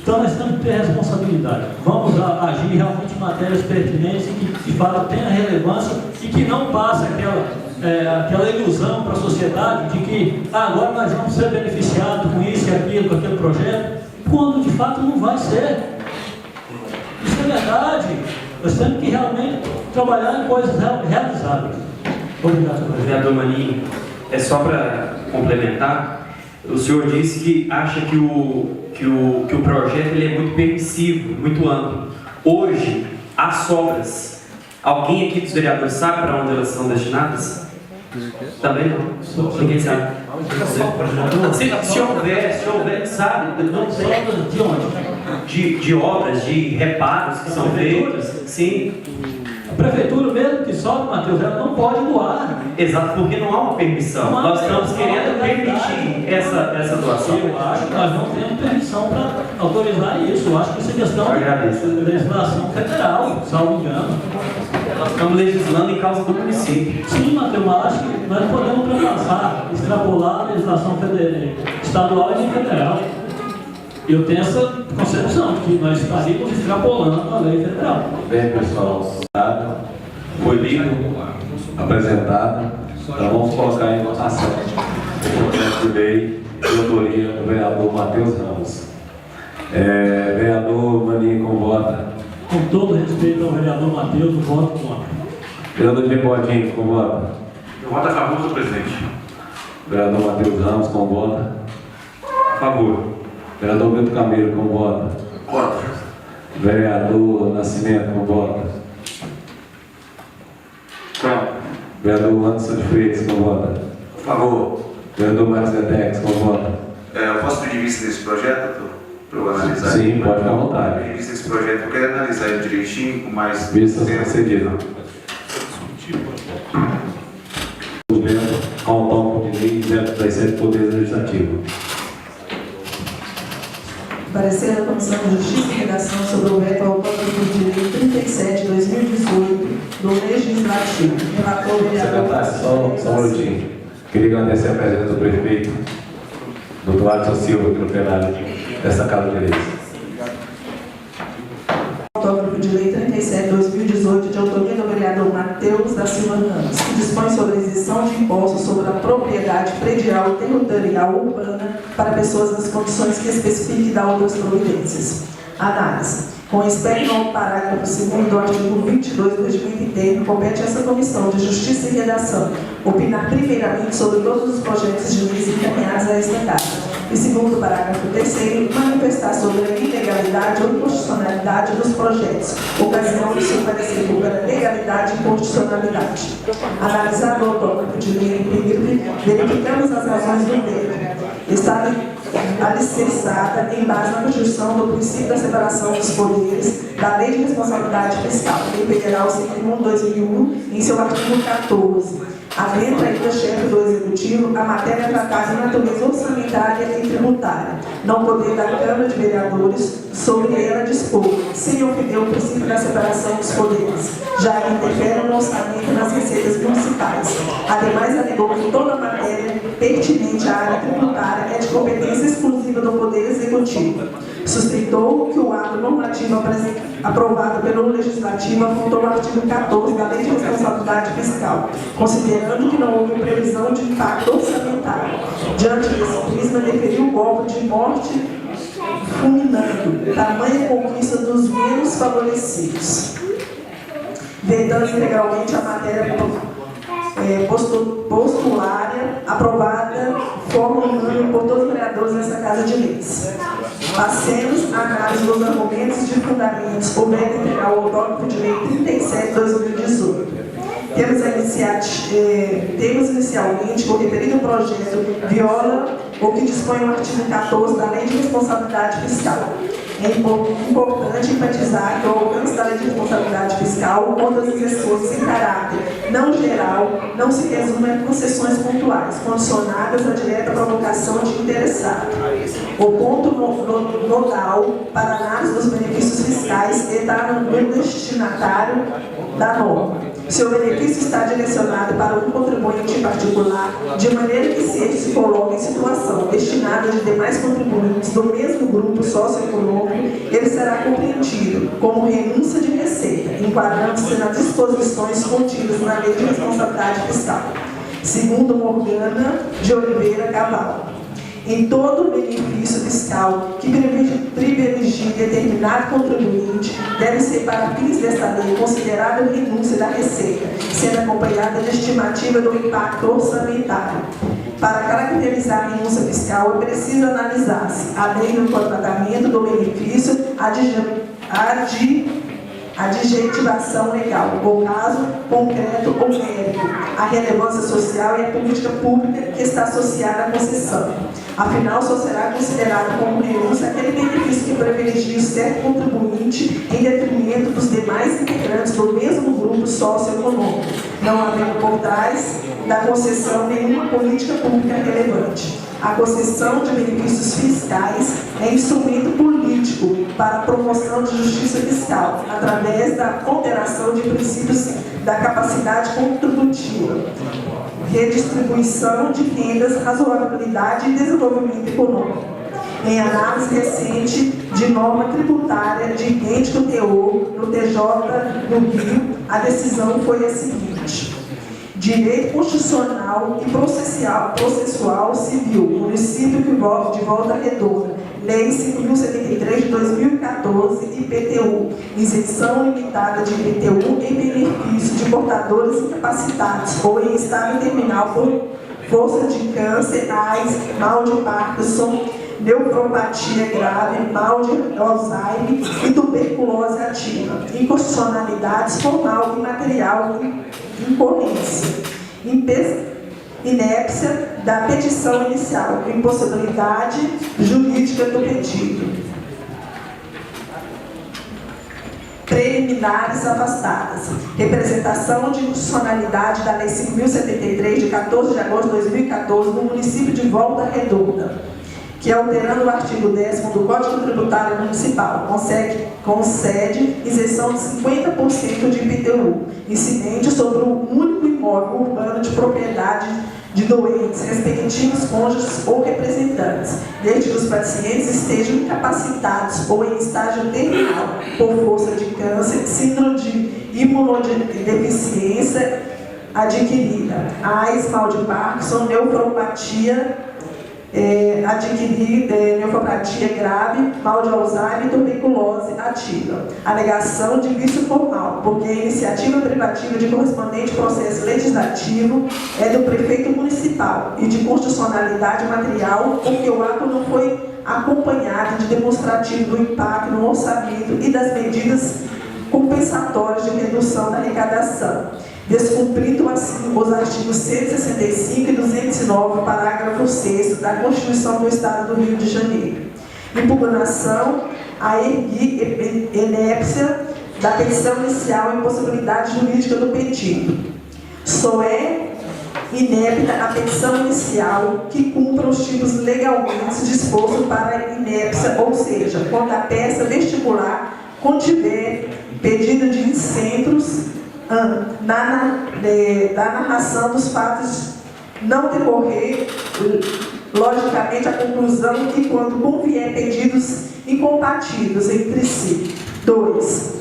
Então nós temos que ter responsabilidade. Vamos agir realmente em matérias pertinentes que de fato tenha relevância e que não passe aquela ilusão para a sociedade de que agora nós vamos ser beneficiados com isso e aquilo, com aquele projeto, quando de fato não vai ser. Isso é verdade. Nós temos que realmente trabalhar em coisas realizáveis. Obrigado. Vereador Maninho, é só para complementar, o senhor disse que acha que o projeto ele é muito permissivo, muito amplo. Hoje, as sobras, alguém aqui dos vereadores sabe para onde elas são destinadas? Também não. Ninguém sabe. Se houver, sabe? Não sei. De onde? De obras, de reparos que são feitos. Sim. A prefeitura mesmo que sobe, Matheus, ela não pode doar. Exato, porque não há uma permissão. Nós estamos querendo permitir essa doação. Eu acho que nós não temos permissão para autorizar isso. Eu acho que isso é questão de legislação federal, salvo engano. Nós estamos legislando em causa do município. Sim, Matheus, mas acho que nós não podemos ultrapassar, extrapolar a legislação estadual e federal. Eu tenho essa concepção de que nós estaríamos extrapolando a lei federal. Bem, pessoal, foi lido, apresentado. Então vamos colocar em votação o projeto de lei de autoria do vereador Matheus Ramos. Vereador Maninho, como vota? Com todo respeito ao vereador Matheus, eu voto contra. Vereador de Bodinho, como vota? Eu voto a favor, senhor presidente. Vereador Matheus Ramos, como vota? A favor. Vereador Milton Camilo, como vota? Contra. Vereador Nascimento, como vota? Contra. Vereador Anderson de Freitas, como vota? A favor. Vereador Marcos Etex, como vota? Eu posso pedir vista desse projeto para eu analisar? Sim, pode ficar à vontade. Pedir vista desse projeto, eu quero analisar ele direitinho, com mais... Vista concedida. Autónomo de lei 037 Poder Legislativo. Parecer da Comissão de Justiça e Redação sobre o veto ao Código de Lei 37 de 2018 do Legislativo. Relator o vereador. Só um minutinho. Queria agradecer a presença do prefeito, Dr. Alisson Silva, aqui no plenário desta Casa de Leis. Autógrafo de Lei 37 de 2018, de autoria do vereador Matheus da Silva Ramos, que dispõe sobre a isenção de impostos sobre a propriedade predial e territorial urbana para pessoas nas condições que especifique e dá outras providências. Análise. Com respeito ao parágrafo 2º do artigo 22 do regimento interno, compete a essa Comissão de Justiça e Redação opinar primeiramente sobre todos os projetos de leis encaminhados a esta Casa. E segundo o parágrafo 3º, manifestar sobre a ilegalidade ou inconstitucionalidade legalidade dos projetos, ocasião de se parecer pela legalidade e constitucionalidade. Analisado o autógrafo de lei epígrafe, verificamos as razões do veto. Está alicerçada em base na Constituição do princípio da separação dos poderes, da Lei de Responsabilidade Fiscal, Lei Federal 101/2001, em seu artigo 14. Havendo ainda chefe do Executivo, a matéria é tratada em natureza orçamentária e tributária, não poder da Câmara de Vereadores sobre ela dispor, sem ofender o princípio da separação dos poderes, já que interfere no orçamento e nas receitas municipais. Ademais, alegou que toda a matéria pertinente à área tributária é de competência exclusiva do Poder Executivo. Sustentou que o ato normativo aprovado pelo Legislativo apontou o artigo 14 da Lei de Responsabilidade Fiscal, considerando que não houve previsão de impacto orçamentário. Diante desse prisma, deferiu o golpe de morte fulminando, tamanha conquista dos menos favorecidos. Vetando integralmente a matéria postulária aprovada forma unânime por todos os vereadores nessa Casa de Leis. Passemos a análise dos argumentos de fundamentos, o veto integral ao autógrafo de lei 37/2018. Temos inicialmente que o referido projeto viola o que dispõe o artigo 14 da Lei de Responsabilidade Fiscal. É importante enfatizar que o alcance da Lei de Responsabilidade Fiscal contra as exceções em caráter não geral não se resume a concessões pontuais, condicionadas à direta provocação de interessado. O ponto nodal para a análise dos benefícios fiscais está no destinatário da norma. Se o benefício está direcionado para um contribuinte em particular, de maneira que se ele se coloca em situação destinada de demais contribuintes do mesmo grupo socioeconômico, ele será compreendido como renúncia de receita, enquadrando-se nas disposições contidas na Lei de Responsabilidade Fiscal. Segundo Morgana de Oliveira Cabral, em todo benefício fiscal que privilegie determinado contribuinte, deve ser para fins desta lei considerada renúncia da receita, sendo acompanhada de estimativa do impacto orçamentário. Para caracterizar a renúncia fiscal, é preciso analisar-se, além do tratamento do benefício, adjetivação legal, o caso concreto ou mérito, a relevância social e a política pública que está associada à concessão. Afinal, só será considerado como renúncia aquele benefício que privilegia certo contribuinte em detrimento dos demais integrantes do mesmo grupo socioeconômico, não havendo por trás da concessão nenhuma política pública relevante. A concessão de benefícios fiscais é instrumento político para a promoção de justiça fiscal, através da ponderação de princípios da capacidade contributiva, redistribuição de rendas, razoabilidade e desenvolvimento econômico. Em análise recente de norma tributária de idêntico teor no TJ do Rio, a decisão foi a seguinte: direito constitucional e processual civil, município de Volta Redonda, Lei 5.073 de 2014, IPTU, isenção limitada de IPTU em benefício de portadores incapacitados ou em estado terminal por força de câncer, AIDS, mal de Parkinson, neuropatia grave, mal de Alzheimer e tuberculose ativa, inconstitucionalidades formal e material, incoerência, inépcia da petição inicial, impossibilidade jurídica do pedido, preliminares afastadas, representação de inconstitucionalidade da Lei 5.073 de 14 de agosto de 2014 no município de Volta Redonda, que, alterando o artigo 10º do Código Tributário Municipal, concede isenção de 50% de IPTU, incidente sobre o único imóvel urbano de propriedade de doentes, respectivos cônjuges ou representantes, desde que os pacientes estejam incapacitados ou em estágio terminal por força de câncer, síndrome de imunodeficiência adquirida, AIDS, mal de Parkinson, neuropatia neuropatia grave, mal de Alzheimer e tuberculose ativa. Alegação de vício formal, porque a iniciativa privativa de correspondente processo legislativo é do prefeito municipal e de constitucionalidade material, porque o ato não foi acompanhado de demonstrativo do impacto no orçamento e das medidas compensatórias de redução da arrecadação, descumprindo assim os artigos 165 e 209, parágrafo 6º da Constituição do Estado do Rio de Janeiro. Impugnação à inépcia da petição inicial e impossibilidade jurídica do pedido. Só é inépita a petição inicial que cumpra os tipos legalmente dispostos para a inépcia, ou seja, quando a peça vestibular contiver pedido de incentros da narração dos fatos não decorrer, logicamente, a conclusão que, quando convier, pedidos incompatíveis entre si. 2.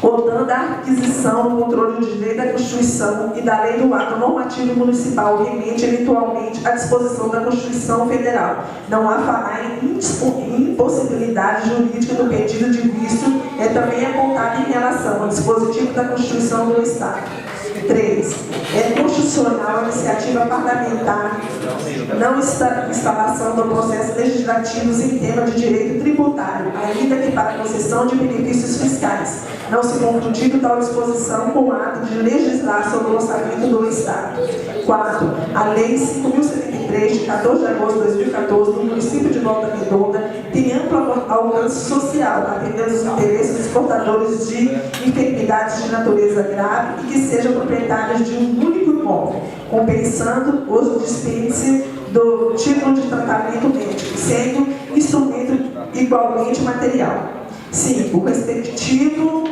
Contando a aquisição do controle de lei da Constituição e da lei do ato normativo municipal remente eventualmente à disposição da Constituição Federal. Não há falar em impossibilidade jurídica do pedido de visto, é também apontado em relação ao dispositivo da Constituição do Estado. 3. É constitucional a iniciativa parlamentar, não instalação do processo legislativo em tema de direito tributário, ainda que para concessão de benefícios fiscais, não se confundindo tal disposição com o ato de legislar sobre o orçamento do Estado. 4. A Lei 5.073, de 14 de agosto de 2014, do município de Volta Redonda, tem amplo alcance social, atendendo os interesses dos portadores de enfermidades de natureza grave e que sejam proprietários de um único imóvel, compensando os dispêndios do título de tratamento médico, sendo instrumento igualmente material. 5. O respectivo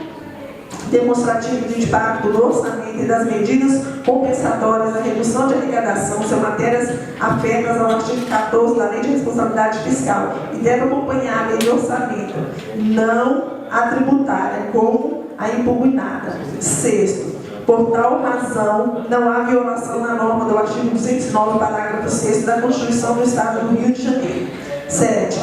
demonstrativo de impacto do orçamento e das medidas compensatórias da redução de arrecadação são matérias afetas ao artigo 14 da Lei de Responsabilidade Fiscal e deve acompanhar a lei de orçamento, não a tributária, como a impugnada. 6. Por tal razão, não há violação na norma do artigo 209, parágrafo 6º da Constituição do Estado do Rio de Janeiro. 7.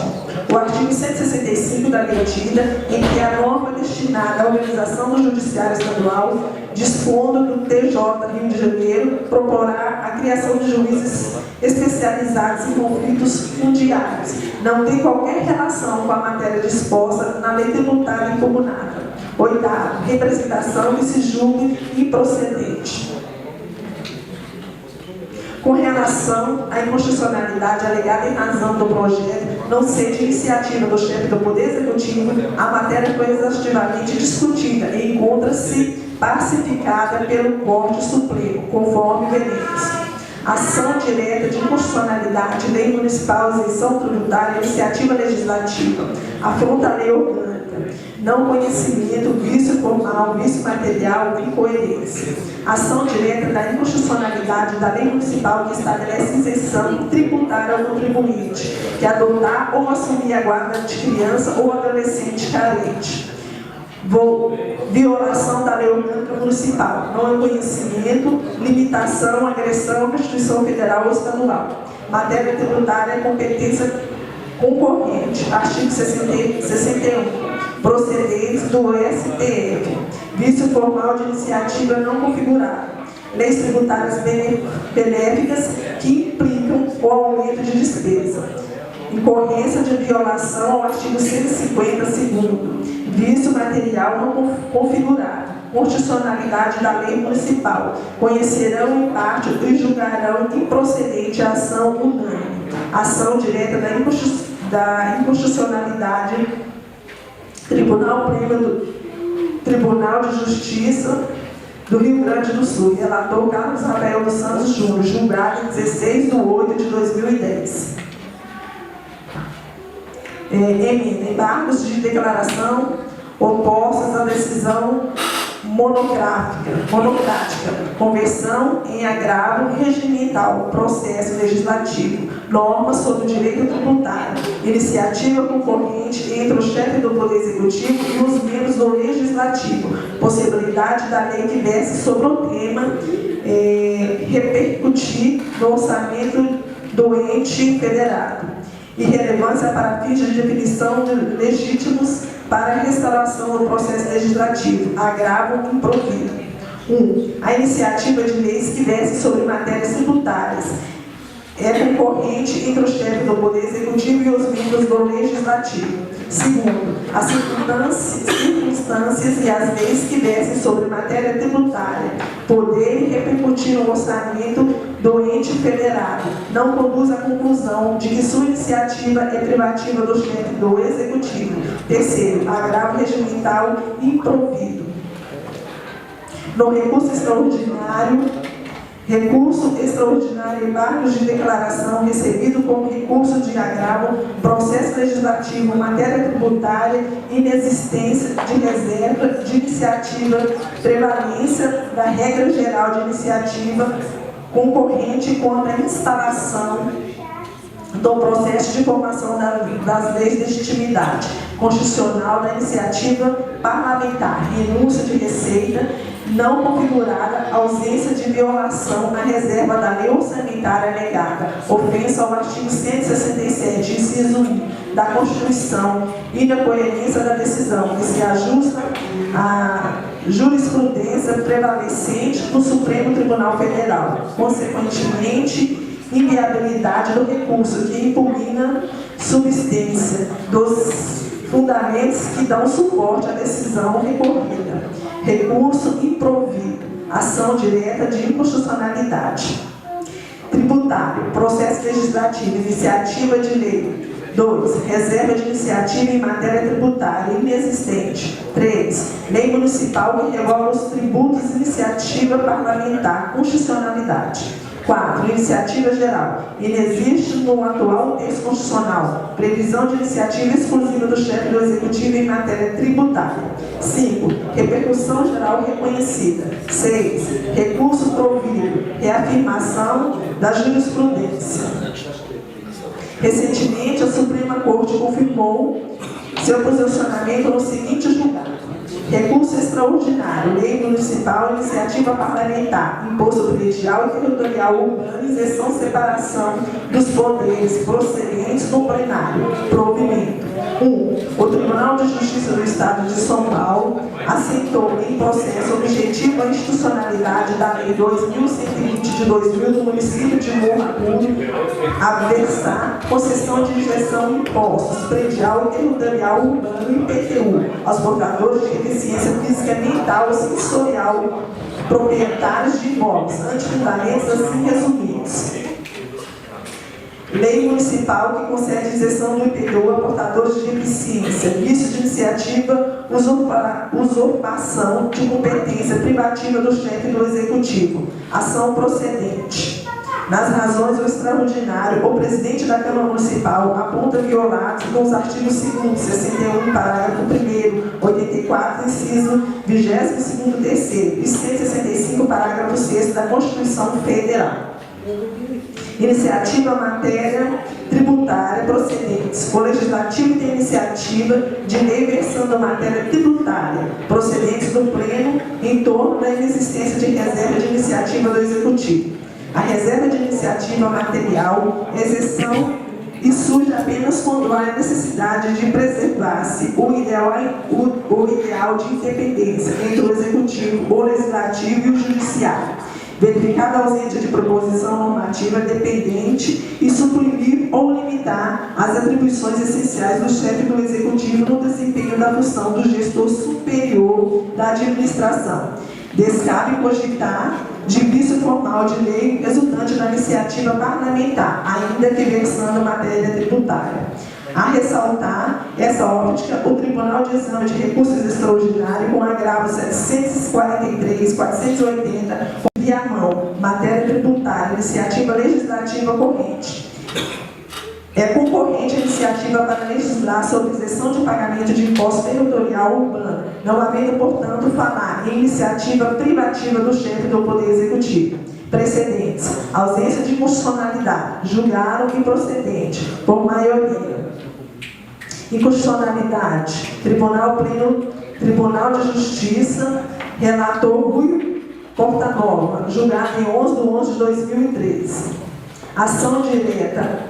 O artigo 165 da medida, em que a norma destinada à organização do Judiciário Estadual, dispondo do TJ Rio de Janeiro, proporá a criação de juízes especializados em conflitos fundiários. Não tem qualquer relação com a matéria disposta na lei tributária impugnada. 8. Representação que se julgue improcedente. Com relação à inconstitucionalidade alegada em razão do projeto não ser de iniciativa do chefe do Poder Executivo, a matéria foi exaustivamente discutida e encontra-se pacificada pelo Corte Supremo, conforme veremos. Ação direta de inconstitucionalidade, lei municipal, isenção tributária, iniciativa legislativa, afronta a lei orgânica, não conhecimento, vício formal, vício material, incoerência. Ação direta da inconstitucionalidade da lei municipal que estabelece isenção tributária ao contribuinte que adotar ou assumir a guarda de criança ou adolescente carente. Violação da lei orgânica municipal, não é conhecimento, limitação, agressão à Constituição Federal ou Estadual. Matéria tributária é competência concorrente, artigo 61. Procedentes do STF, vício formal de iniciativa não configurada, leis tributárias benéficas que implicam o aumento de despesa, incorrência de violação ao artigo 150, segundo, vício material não configurado, constitucionalidade da lei municipal, conhecerão em parte e julgarão improcedente a ação unânime, ação direta da inconstitucionalidade. Tribunal de Justiça do Rio Grande do Sul, relator Carlos Rafael dos Santos Júnior, julgado em 16 de 8 de 2010. Embargos de declaração opostas à decisão monocrática, conversão em agravo regimental, processo legislativo, normas sobre o direito tributário, iniciativa concorrente entre o chefe do Poder Executivo e os membros do Legislativo, possibilidade da lei que verse sobre o tema repercutir no orçamento do ente federado, irrelevância para fins de definição de legítimos para a restauração do processo legislativo, agravo improvido. 1. A iniciativa de leis que verse sobre matérias tributárias é concorrente entre o chefe do Poder Executivo e os membros do Legislativo. 2. As circunstâncias circunstâncias e as leis que versem sobre matéria tributária poderem repercutir no orçamento do ente federado, não conduz à conclusão de que sua iniciativa é privativa do chefe do Executivo. Terceiro, agravo regimental improvido. No recurso extraordinário em marcos de declaração recebido como recurso de agravo, processo legislativo, matéria tributária, inexistência de reserva de iniciativa, prevalência da regra geral de iniciativa concorrente contra a instalação do processo de formação das leis de legitimidade constitucional da iniciativa parlamentar, renúncia de receita não configurada, ausência de violação à reserva da lei orçamentária alegada, ofensa ao artigo 167, inciso 1 da Constituição, e da coerência da decisão, que se ajusta à jurisprudência prevalecente do Supremo Tribunal Federal. Consequentemente, inviabilidade do recurso que impugna subsistência dos fundamentos que dão suporte à decisão recorrida. Recurso improvido, ação direta de inconstitucionalidade. Tributário, processo legislativo, iniciativa de lei. 2. Reserva de iniciativa em matéria tributária inexistente. 3. Lei municipal que regula os tributos, iniciativa parlamentar, constitucionalidade. 4. Iniciativa geral. Inexiste no atual texto constitucional previsão de iniciativa exclusiva do chefe do Executivo em matéria tributária. 5. Repercussão geral reconhecida. 6. Recurso provido. Reafirmação da jurisprudência. Recentemente, a Suprema Corte confirmou seu posicionamento no seguinte julgado: recurso extraordinário, lei municipal, iniciativa parlamentar, imposto predial e territorial urbano, isenção, separação dos poderes procedentes do plenário. Provimento. 1. O Tribunal de Justiça do Estado de São Paulo aceitou em processo objetivo a institucionalidade da Lei 2.120 de 2000 do município de Morragudo, aversar concessão de injeção de impostos predial e territorial urbano e IPTU aos portadores de deficiência física, mental ou sensorial, proprietários de imóveis, antifundamentos assim resumidos. Lei municipal que concede isenção do IPTU a portadores de deficiência, vício de iniciativa, usurpação de competência privativa do chefe do Executivo, ação procedente. Nas razões do extraordinário, o presidente da Câmara Municipal aponta violados com os artigos 2º, 61, parágrafo 1º, 84, inciso 22º, 3º e 165, parágrafo 6º da Constituição Federal. Iniciativa matéria tributária procedentes. O Legislativo tem iniciativa de lei versando matéria tributária procedentes do Pleno em torno da inexistência de reserva de iniciativa do Executivo. A reserva de iniciativa material, exceção e surge apenas quando há necessidade de preservar-se o ideal de independência entre o Executivo, o Legislativo e o Judiciário. Verificada a ausência de proposição normativa dependente e suprimir ou limitar as atribuições essenciais do chefe do Executivo no desempenho da função do gestor superior da administração. Descabe cogitar de vício formal de lei resultante da iniciativa parlamentar, ainda que versando matéria tributária. A ressaltar essa óptica, o Tribunal de Exame de Recursos Extraordinários, com agravo 743, 480, via mão, matéria tributária, iniciativa legislativa corrente. É concorrente a iniciativa para legislar sobre isenção de pagamento de imposto territorial urbano, não havendo, portanto, falar em iniciativa privativa do chefe do Poder Executivo. Precedentes: ausência de constitucionalidade, julgaram improcedente, por maioria. Inconstitucionalidade, Tribunal de Justiça, relator Rui Portanova, julgado em 11 de 11 de 2013. Ação direta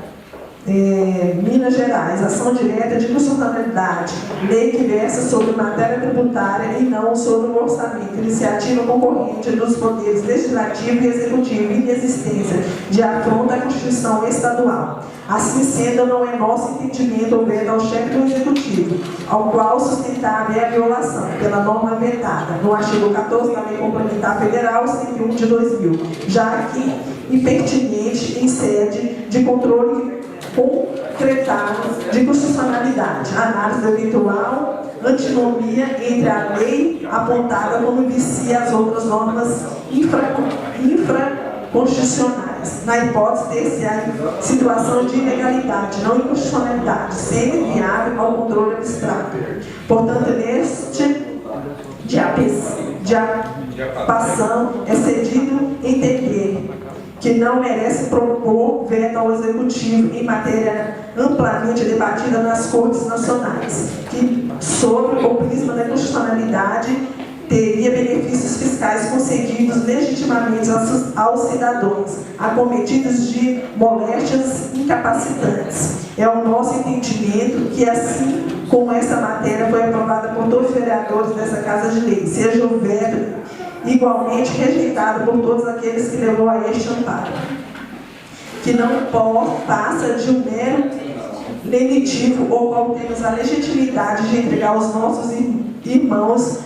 Minas Gerais, ação direta de constitucionalidade, lei que versa sobre matéria tributária e não sobre o orçamento, iniciativa concorrente dos poderes legislativo e executivo, inexistência de afronta à Constituição estadual. Assim sendo, não é nosso entendimento o veto ao chefe do executivo, ao qual sustentável é a violação pela norma vetada no artigo 14 da Lei Complementar Federal 101 de 2000, já que impertinente em sede de controle concretado de constitucionalidade, análise da eventual antinomia entre a lei apontada como vicia as outras normas infraconstitucionais, na hipótese de ser a situação de ilegalidade, não inconstitucionalidade, sendo viável ao controle abstrato. Portanto, neste diapação é cedido entender que não merece propor veto ao Executivo em matéria amplamente debatida nas Cortes Nacionais, que, sobre o prisma da constitucionalidade, teria benefícios fiscais concedidos legitimamente aos cidadãos, acometidos de moléstias incapacitantes. É o nosso entendimento que, assim como essa matéria foi aprovada por todos os vereadores dessa Casa de Lei, seja o veto igualmente rejeitado por todos aqueles que levou a este amparo, que não passa de um mero lenitivo ou qual temos a legitimidade de entregar aos nossos irmãos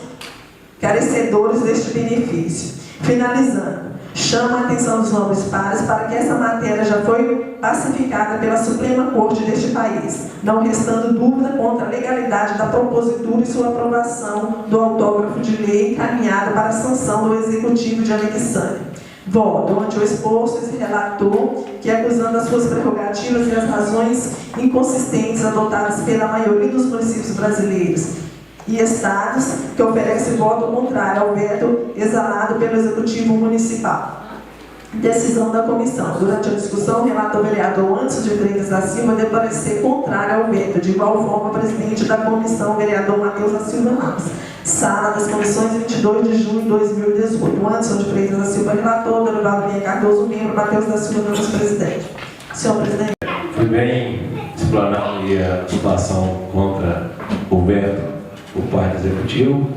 carecedores deste benefício. Finalizando, chama a atenção dos nobres pares para que essa matéria já foi pacificada pela Suprema Corte deste país, não restando dúvida contra a legalidade da propositura e sua aprovação do autógrafo de lei encaminhado para a sanção do Executivo de anexânia. Voto ante o exposto esse relator, que acusando as suas prerrogativas e as razões inconsistentes adotadas pela maioria dos municípios brasileiros e estados, que oferece voto contrário ao veto exalado pelo Executivo Municipal. Decisão da comissão. Durante a discussão, o relator vereador Anderson de Freitas da Silva deu parecer contrário ao veto, de igual forma, o presidente da comissão, vereador Matheus da Silva Ramos. Sala das comissões, 22 de junho de 2018. Anderson de Freitas da Silva, relator, Dorival Vinha Cardoso, membro, Matheus da Silva Ramos, presidente. Senhor presidente. Foi bem explanado a situação contra o veto por parte do Executivo.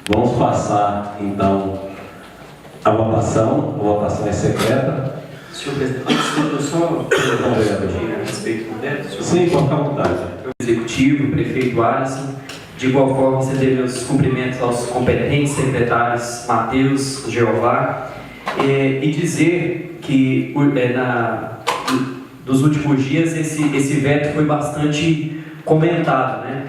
Vamos passar, então, a votação. A votação é secreta. Senhor presidente, antes eu só a respeito do veto. Sim, pode ficar à vontade. Executivo, prefeito Alisson, de igual forma estender os cumprimentos aos competentes secretários Matheus, Jeová, e dizer que nos últimos dias esse veto foi bastante comentado, né?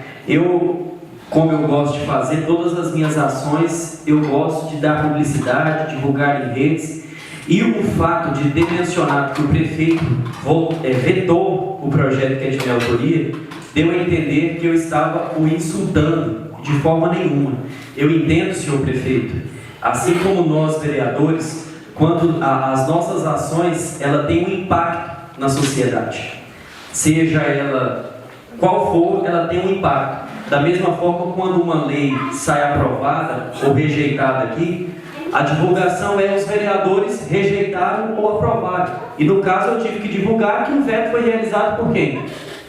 Como eu gosto de fazer, todas as minhas ações, eu gosto de dar publicidade, divulgar em redes. E o fato de ter mencionado que o prefeito vetou o projeto que é de minha autoria, deu a entender que eu estava o insultando de forma nenhuma. Eu entendo, senhor prefeito, assim como nós, vereadores, quando as nossas ações, ela tem um impacto na sociedade. Seja ela qual for, ela tem um impacto. Da mesma forma, quando uma lei sai aprovada ou rejeitada aqui, a divulgação é os vereadores rejeitaram ou aprovaram. E no caso eu tive que divulgar que o veto foi realizado por quem?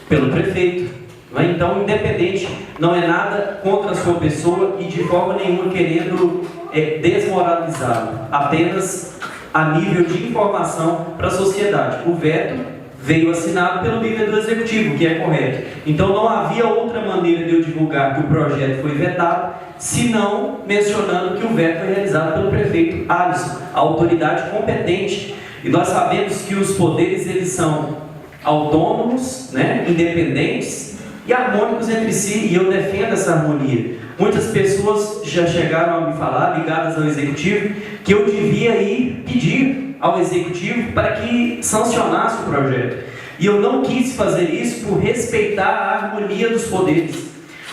Pelo prefeito. Então, independente, não é nada contra a sua pessoa e de forma nenhuma querendo desmoralizá-lo. Apenas a nível de informação para a sociedade. O veto veio assinado pelo líder do Executivo, que é correto. Então não havia outra maneira de eu divulgar que o projeto foi vetado, senão mencionando que o veto foi realizado pelo prefeito Alisson, a autoridade competente. E nós sabemos que os poderes eles são autônomos, né, independentes e harmônicos entre si, e eu defendo essa harmonia. Muitas pessoas já chegaram a me falar, ligadas ao Executivo, que eu devia ir pedir ao Executivo para que sancionasse o projeto. E eu não quis fazer isso por respeitar a harmonia dos poderes.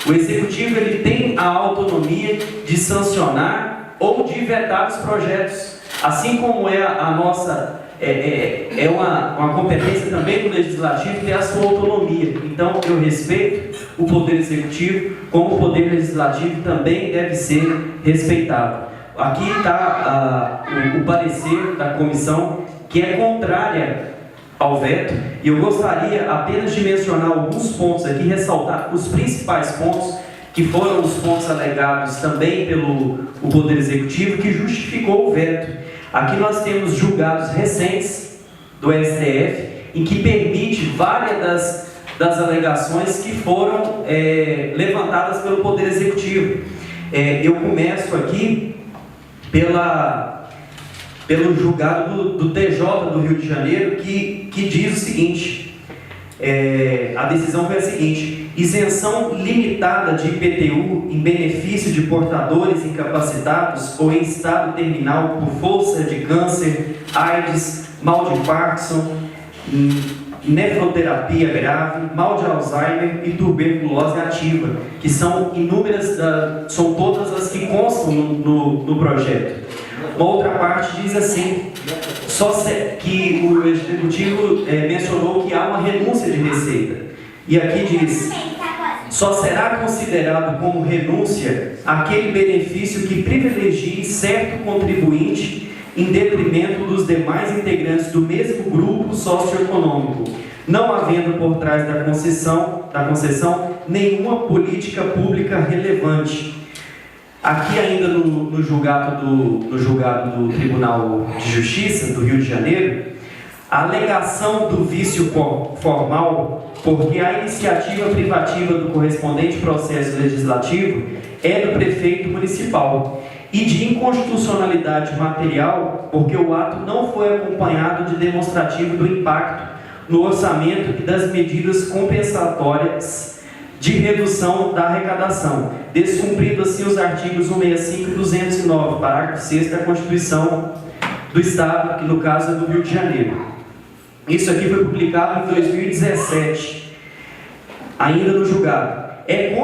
O Executivo ele tem a autonomia de sancionar ou de vetar os projetos. Assim como é a nossa... É uma competência também do Legislativo ter a sua autonomia. Então, eu respeito o Poder Executivo, como o Poder Legislativo também deve ser respeitado. Aqui está o parecer da comissão, que é contrária ao veto, e eu gostaria apenas de mencionar alguns pontos aqui, ressaltar os principais pontos, que foram os pontos alegados também pelo o Poder Executivo, que justificou o veto. Aqui nós temos julgados recentes do STF, em que permite várias das alegações que foram levantadas pelo Poder Executivo. Eu começo aqui pelo julgado do TJ do Rio de Janeiro, que diz o seguinte, a decisão foi a seguinte: isenção limitada de IPTU em benefício de portadores incapacitados ou em estado terminal por força de câncer, AIDS, mal de Parkinson, nefroterapia grave, mal de Alzheimer e tuberculose ativa, que são inúmeras, são todas as que constam no projeto. Uma outra parte diz assim, que o Executivo mencionou que há uma renúncia de receita. E aqui diz, só será considerado como renúncia aquele benefício que privilegie certo contribuinte em detrimento dos demais integrantes do mesmo grupo socioeconômico, não havendo por trás da concessão nenhuma política pública relevante. Aqui ainda no julgado do Tribunal de Justiça do Rio de Janeiro, a alegação do vício formal, porque a iniciativa privativa do correspondente processo legislativo é do prefeito municipal, e de inconstitucionalidade material, porque o ato não foi acompanhado de demonstrativo do impacto no orçamento e das medidas compensatórias de redução da arrecadação, descumprido assim os artigos 165 e 209, parágrafo 6º da Constituição do Estado, que no caso é do Rio de Janeiro. Isso aqui foi publicado em 2017, ainda no julgado. É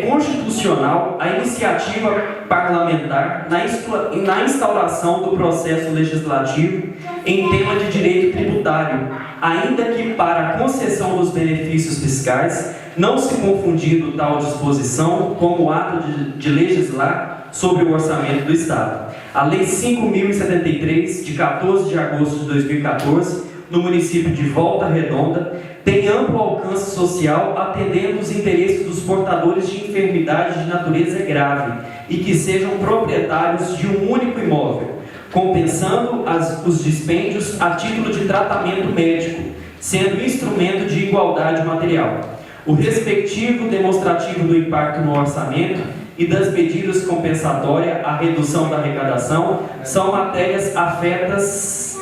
constitucional a iniciativa parlamentar na instauração do processo legislativo em tema de direito tributário, ainda que para a concessão dos benefícios fiscais, não se confundindo tal disposição como ato de legislar sobre o orçamento do Estado. A Lei 5.073, de 14 de agosto de 2014, no município de Volta Redonda, tem amplo alcance social, atendendo os interesses dos portadores de enfermidade de natureza grave e que sejam proprietários de um único imóvel, compensando os dispêndios a título de tratamento médico, sendo instrumento de igualdade material. O respectivo demonstrativo do impacto no orçamento e das medidas compensatórias à redução da arrecadação são matérias afetas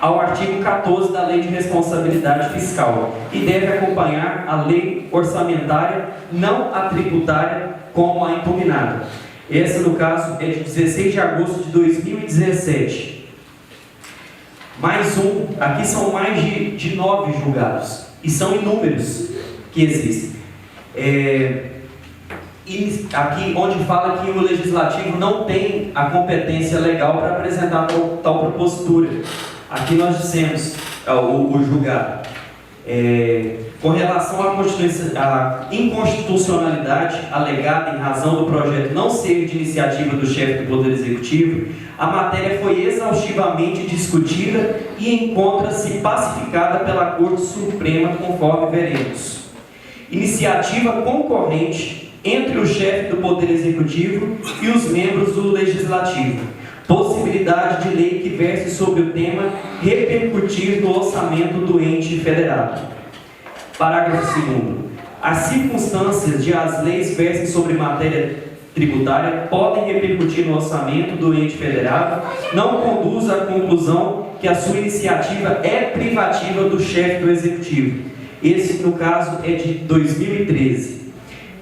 ao artigo 14 da Lei de Responsabilidade Fiscal e deve acompanhar a lei orçamentária, não a tributária, como a impugnada. Essa, no caso, é de 16 de agosto de 2017. Mais um, aqui são mais de 9 julgados, e são inúmeros que existem. E aqui onde fala que o Legislativo não tem a competência legal para apresentar tal propositura. Aqui nós dissemos, o julgado, com relação à inconstitucionalidade alegada em razão do projeto não ser de iniciativa do chefe do Poder Executivo, a matéria foi exaustivamente discutida e encontra-se pacificada pela Corte Suprema, conforme veremos. Iniciativa concorrente entre o chefe do Poder Executivo e os membros do Legislativo. Possibilidade de lei que verse sobre o tema repercutir no orçamento do ente federado. Parágrafo 2º. As circunstâncias de as leis versem sobre matéria tributária podem repercutir no orçamento do ente federado, não conduz à conclusão que a sua iniciativa é privativa do chefe do Executivo. Esse, no caso, é de 2013.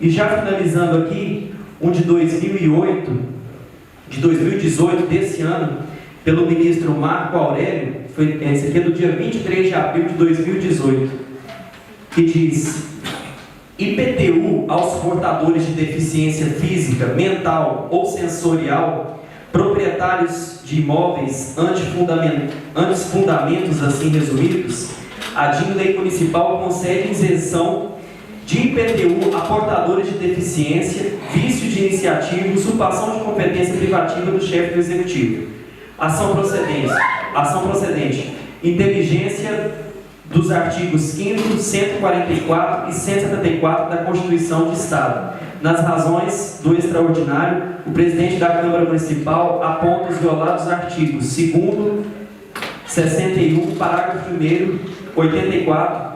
E já finalizando aqui, um de 2008, de 2018, desse ano, pelo ministro Marco Aurélio, esse aqui é do dia 23 de abril de 2018, que diz: IPTU aos portadores de deficiência física, mental ou sensorial, proprietários de imóveis antes fundamentos assim resumidos, a DIN-Lei Municipal concede isenção de IPTU a portadores de deficiência, vício de iniciativa e usurpação de competência privativa do chefe do Executivo. Ação procedente. inteligência dos artigos 5º, 144 e 174 da Constituição do Estado. Nas razões do extraordinário, o presidente da Câmara Municipal aponta os violados artigos 2º, 61, parágrafo 1º, 84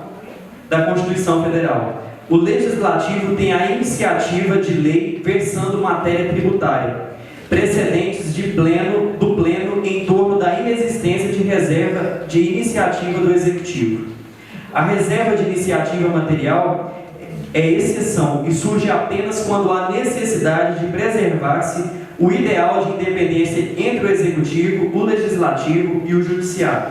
da Constituição Federal. O Legislativo tem a iniciativa de lei versando matéria tributária, precedentes do Pleno em torno da inexistência de reserva de iniciativa do Executivo. A reserva de iniciativa material é exceção e surge apenas quando há necessidade de preservar-se o ideal de independência entre o Executivo, o Legislativo e o Judiciário,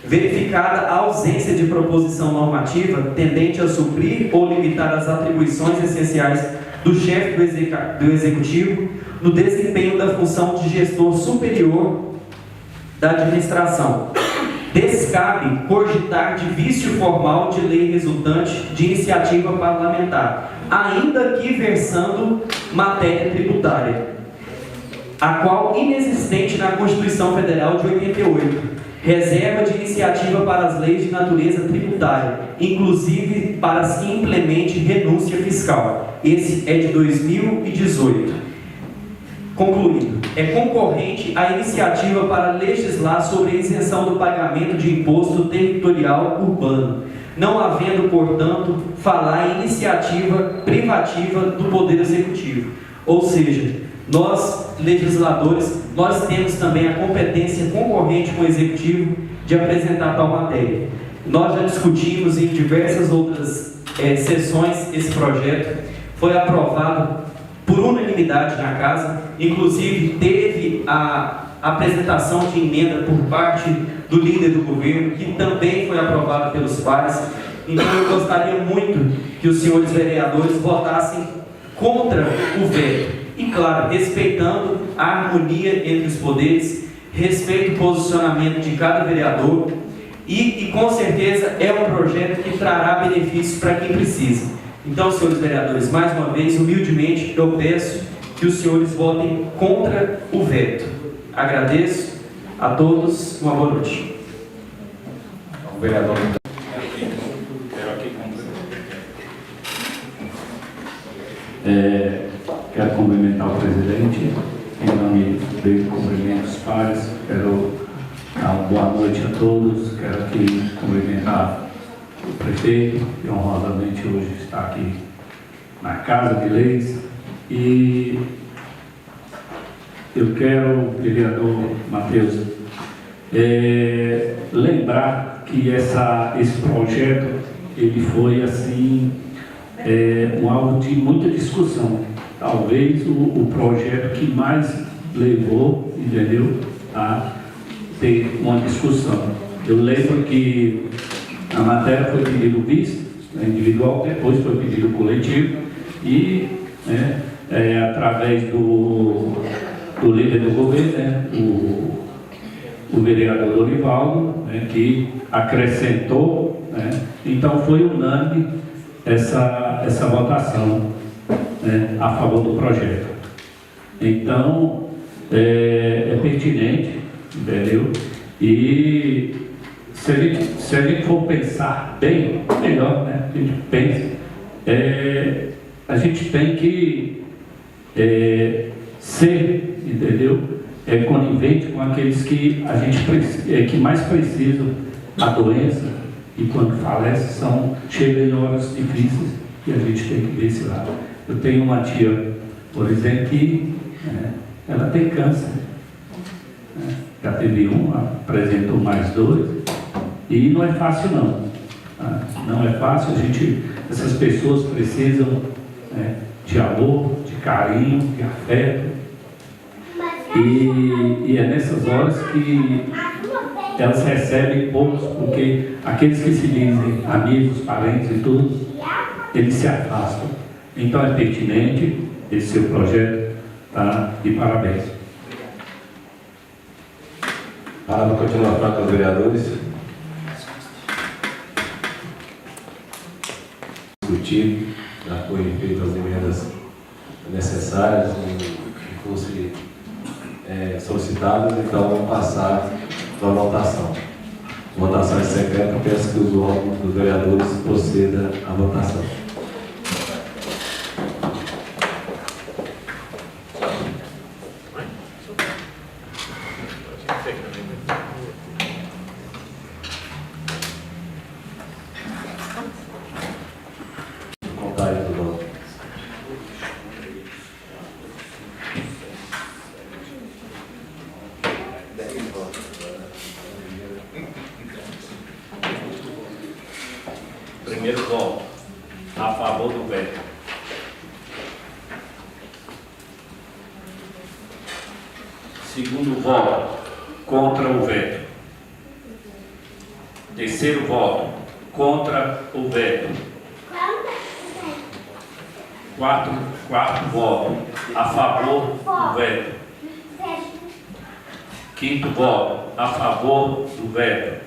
verificada a ausência de proposição normativa tendente a suprir ou limitar as atribuições essenciais do chefe do Executivo no desempenho da função de gestor superior da administração. Descabe cogitar de vício formal de lei resultante de iniciativa parlamentar, ainda que versando matéria tributária, a qual inexistente na Constituição Federal de 88, reserva de iniciativa para as leis de natureza tributária, inclusive para se implemente renúncia fiscal. Esse é de 2018. Concluindo, é concorrente a iniciativa para legislar sobre a isenção do pagamento de imposto territorial urbano, não havendo, portanto, falar em iniciativa privativa do Poder Executivo. Ou seja, nós, legisladores, nós temos também a competência concorrente com o Executivo de apresentar tal matéria. Nós já discutimos em diversas outras sessões esse projeto, foi aprovado por unanimidade na Casa, inclusive teve a apresentação de emenda por parte do líder do governo, que também foi aprovada pelos pares. Então eu gostaria muito que os senhores vereadores votassem contra o veto. E claro, respeitando a harmonia entre os poderes, respeito o posicionamento de cada vereador e com certeza é um projeto que trará benefícios para quem precisa. Então, senhores vereadores, mais uma vez, humildemente, eu peço que os senhores votem contra o veto. Agradeço a todos, uma boa noite. O vereador. Quero cumprimentar o presidente, em nome dele cumprimento os pares, quero dar uma boa noite a todos, quero aqui cumprimentar o prefeito, que honrosamente hoje está aqui na Casa de Leis, e eu quero, vereador Matheus, lembrar que esse projeto, ele foi assim, algo de muita discussão, talvez o projeto que mais levou, entendeu, a ter uma discussão. Eu lembro que a matéria foi pedido visto, individual, depois foi pedido coletivo e através do líder do governo, o vereador Dorivaldo, que acrescentou, então foi unânime essa votação a favor do projeto. Então é pertinente, entendeu? E se a gente for pensar bem, melhor, né? A gente pensa, a gente tem que ser, entendeu? Conivente com aqueles que a gente que mais precisam da doença, e quando falece chegam em horas difíceis e a gente tem que ver esse lado. Eu tenho uma tia, por exemplo, que ela tem câncer. Já teve um, apresentou mais 2, e não é fácil não. Não é fácil, essas pessoas precisam de amor, de carinho, de afeto. E é nessas horas que elas recebem poucos, porque aqueles que se dizem amigos, parentes e tudo, eles se afastam. Então é pertinente esse seu projeto, tá? E parabéns. Para continuar falando com os vereadores. Discutido, já foi feito as emendas necessárias que fossem solicitadas, então vamos passar para a votação. Votação é secreta, peço que os órgãos dos vereadores procedam à votação. Contagem do voto. Primeiro voto a favor do veto. Segundo voto contra o veto. Terceiro voto contra o veto. Quarto voto a favor do veto. Quinto voto a favor do veto.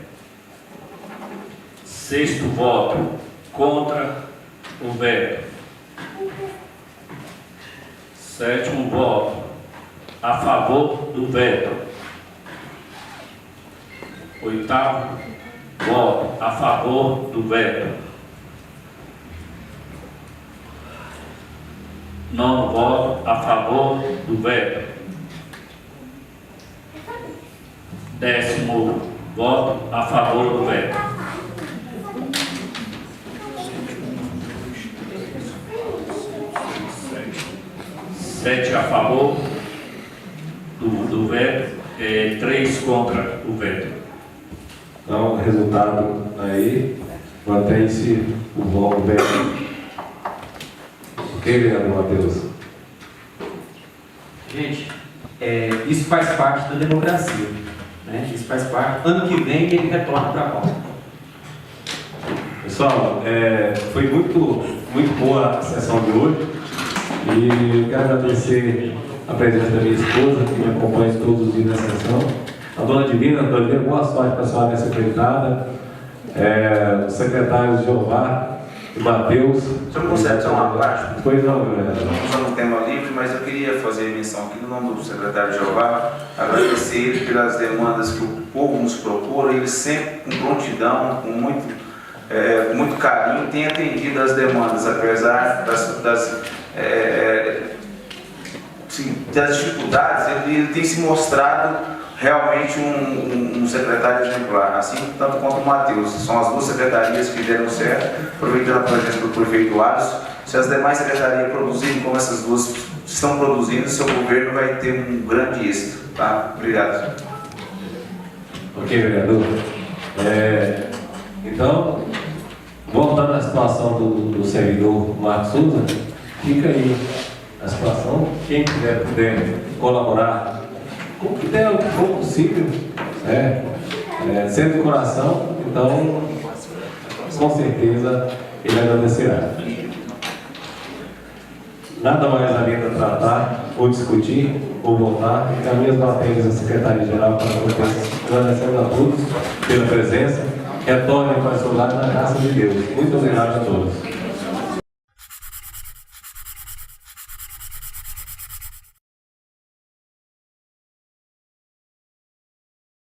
Sexto voto contra o veto. Sétimo voto a favor do veto. Oitavo voto a favor do veto. Nono voto a favor do veto. Décimo voto a favor do veto. Sete a favor do veto, 3 contra o veto. Então, resultado aí, mantém-se o voto veto. Ok, vereador Matheus? Gente, isso faz parte da democracia, né? Isso faz parte. Ano que vem ele retorna para a pauta. Pessoal, foi muito boa a sessão de hoje e eu quero agradecer a presença da minha esposa, que me acompanha todos os dias na sessão, a dona Divina, boa sorte para a senhora nessa acreditada, o secretário Jeová e Matheus. O senhor consegue só uma parte? Pois não, vereador. Estamos no tema livre, mas eu queria fazer menção aqui no nome do secretário Jeová, agradecer ele pelas demandas que o povo nos procura, ele sempre com prontidão, com muito carinho, tem atendido as demandas, apesar das dificuldades, ele tem se mostrado realmente um secretário exemplar, assim tanto quanto o Matheus. São as duas secretarias que deram certo, aproveitando a presença do prefeito Alisson. Se as demais secretarias produzirem como essas duas estão produzindo, seu governo vai ter um grande êxito. Tá? Obrigado. Ok, vereador. Então, voltando à situação do servidor Marcos Souza, fica aí a situação. Quem puder colaborar com o que der, o que for possível, sendo de coração, então, com certeza, ele agradecerá. Nada mais havendo a tratar, ou discutir, ou votar, encaminho as matérias da Secretaria-Geral para a agradecendo a todos pela presença. Retornem para o seu lado na graça de Deus. Muito obrigado a todos.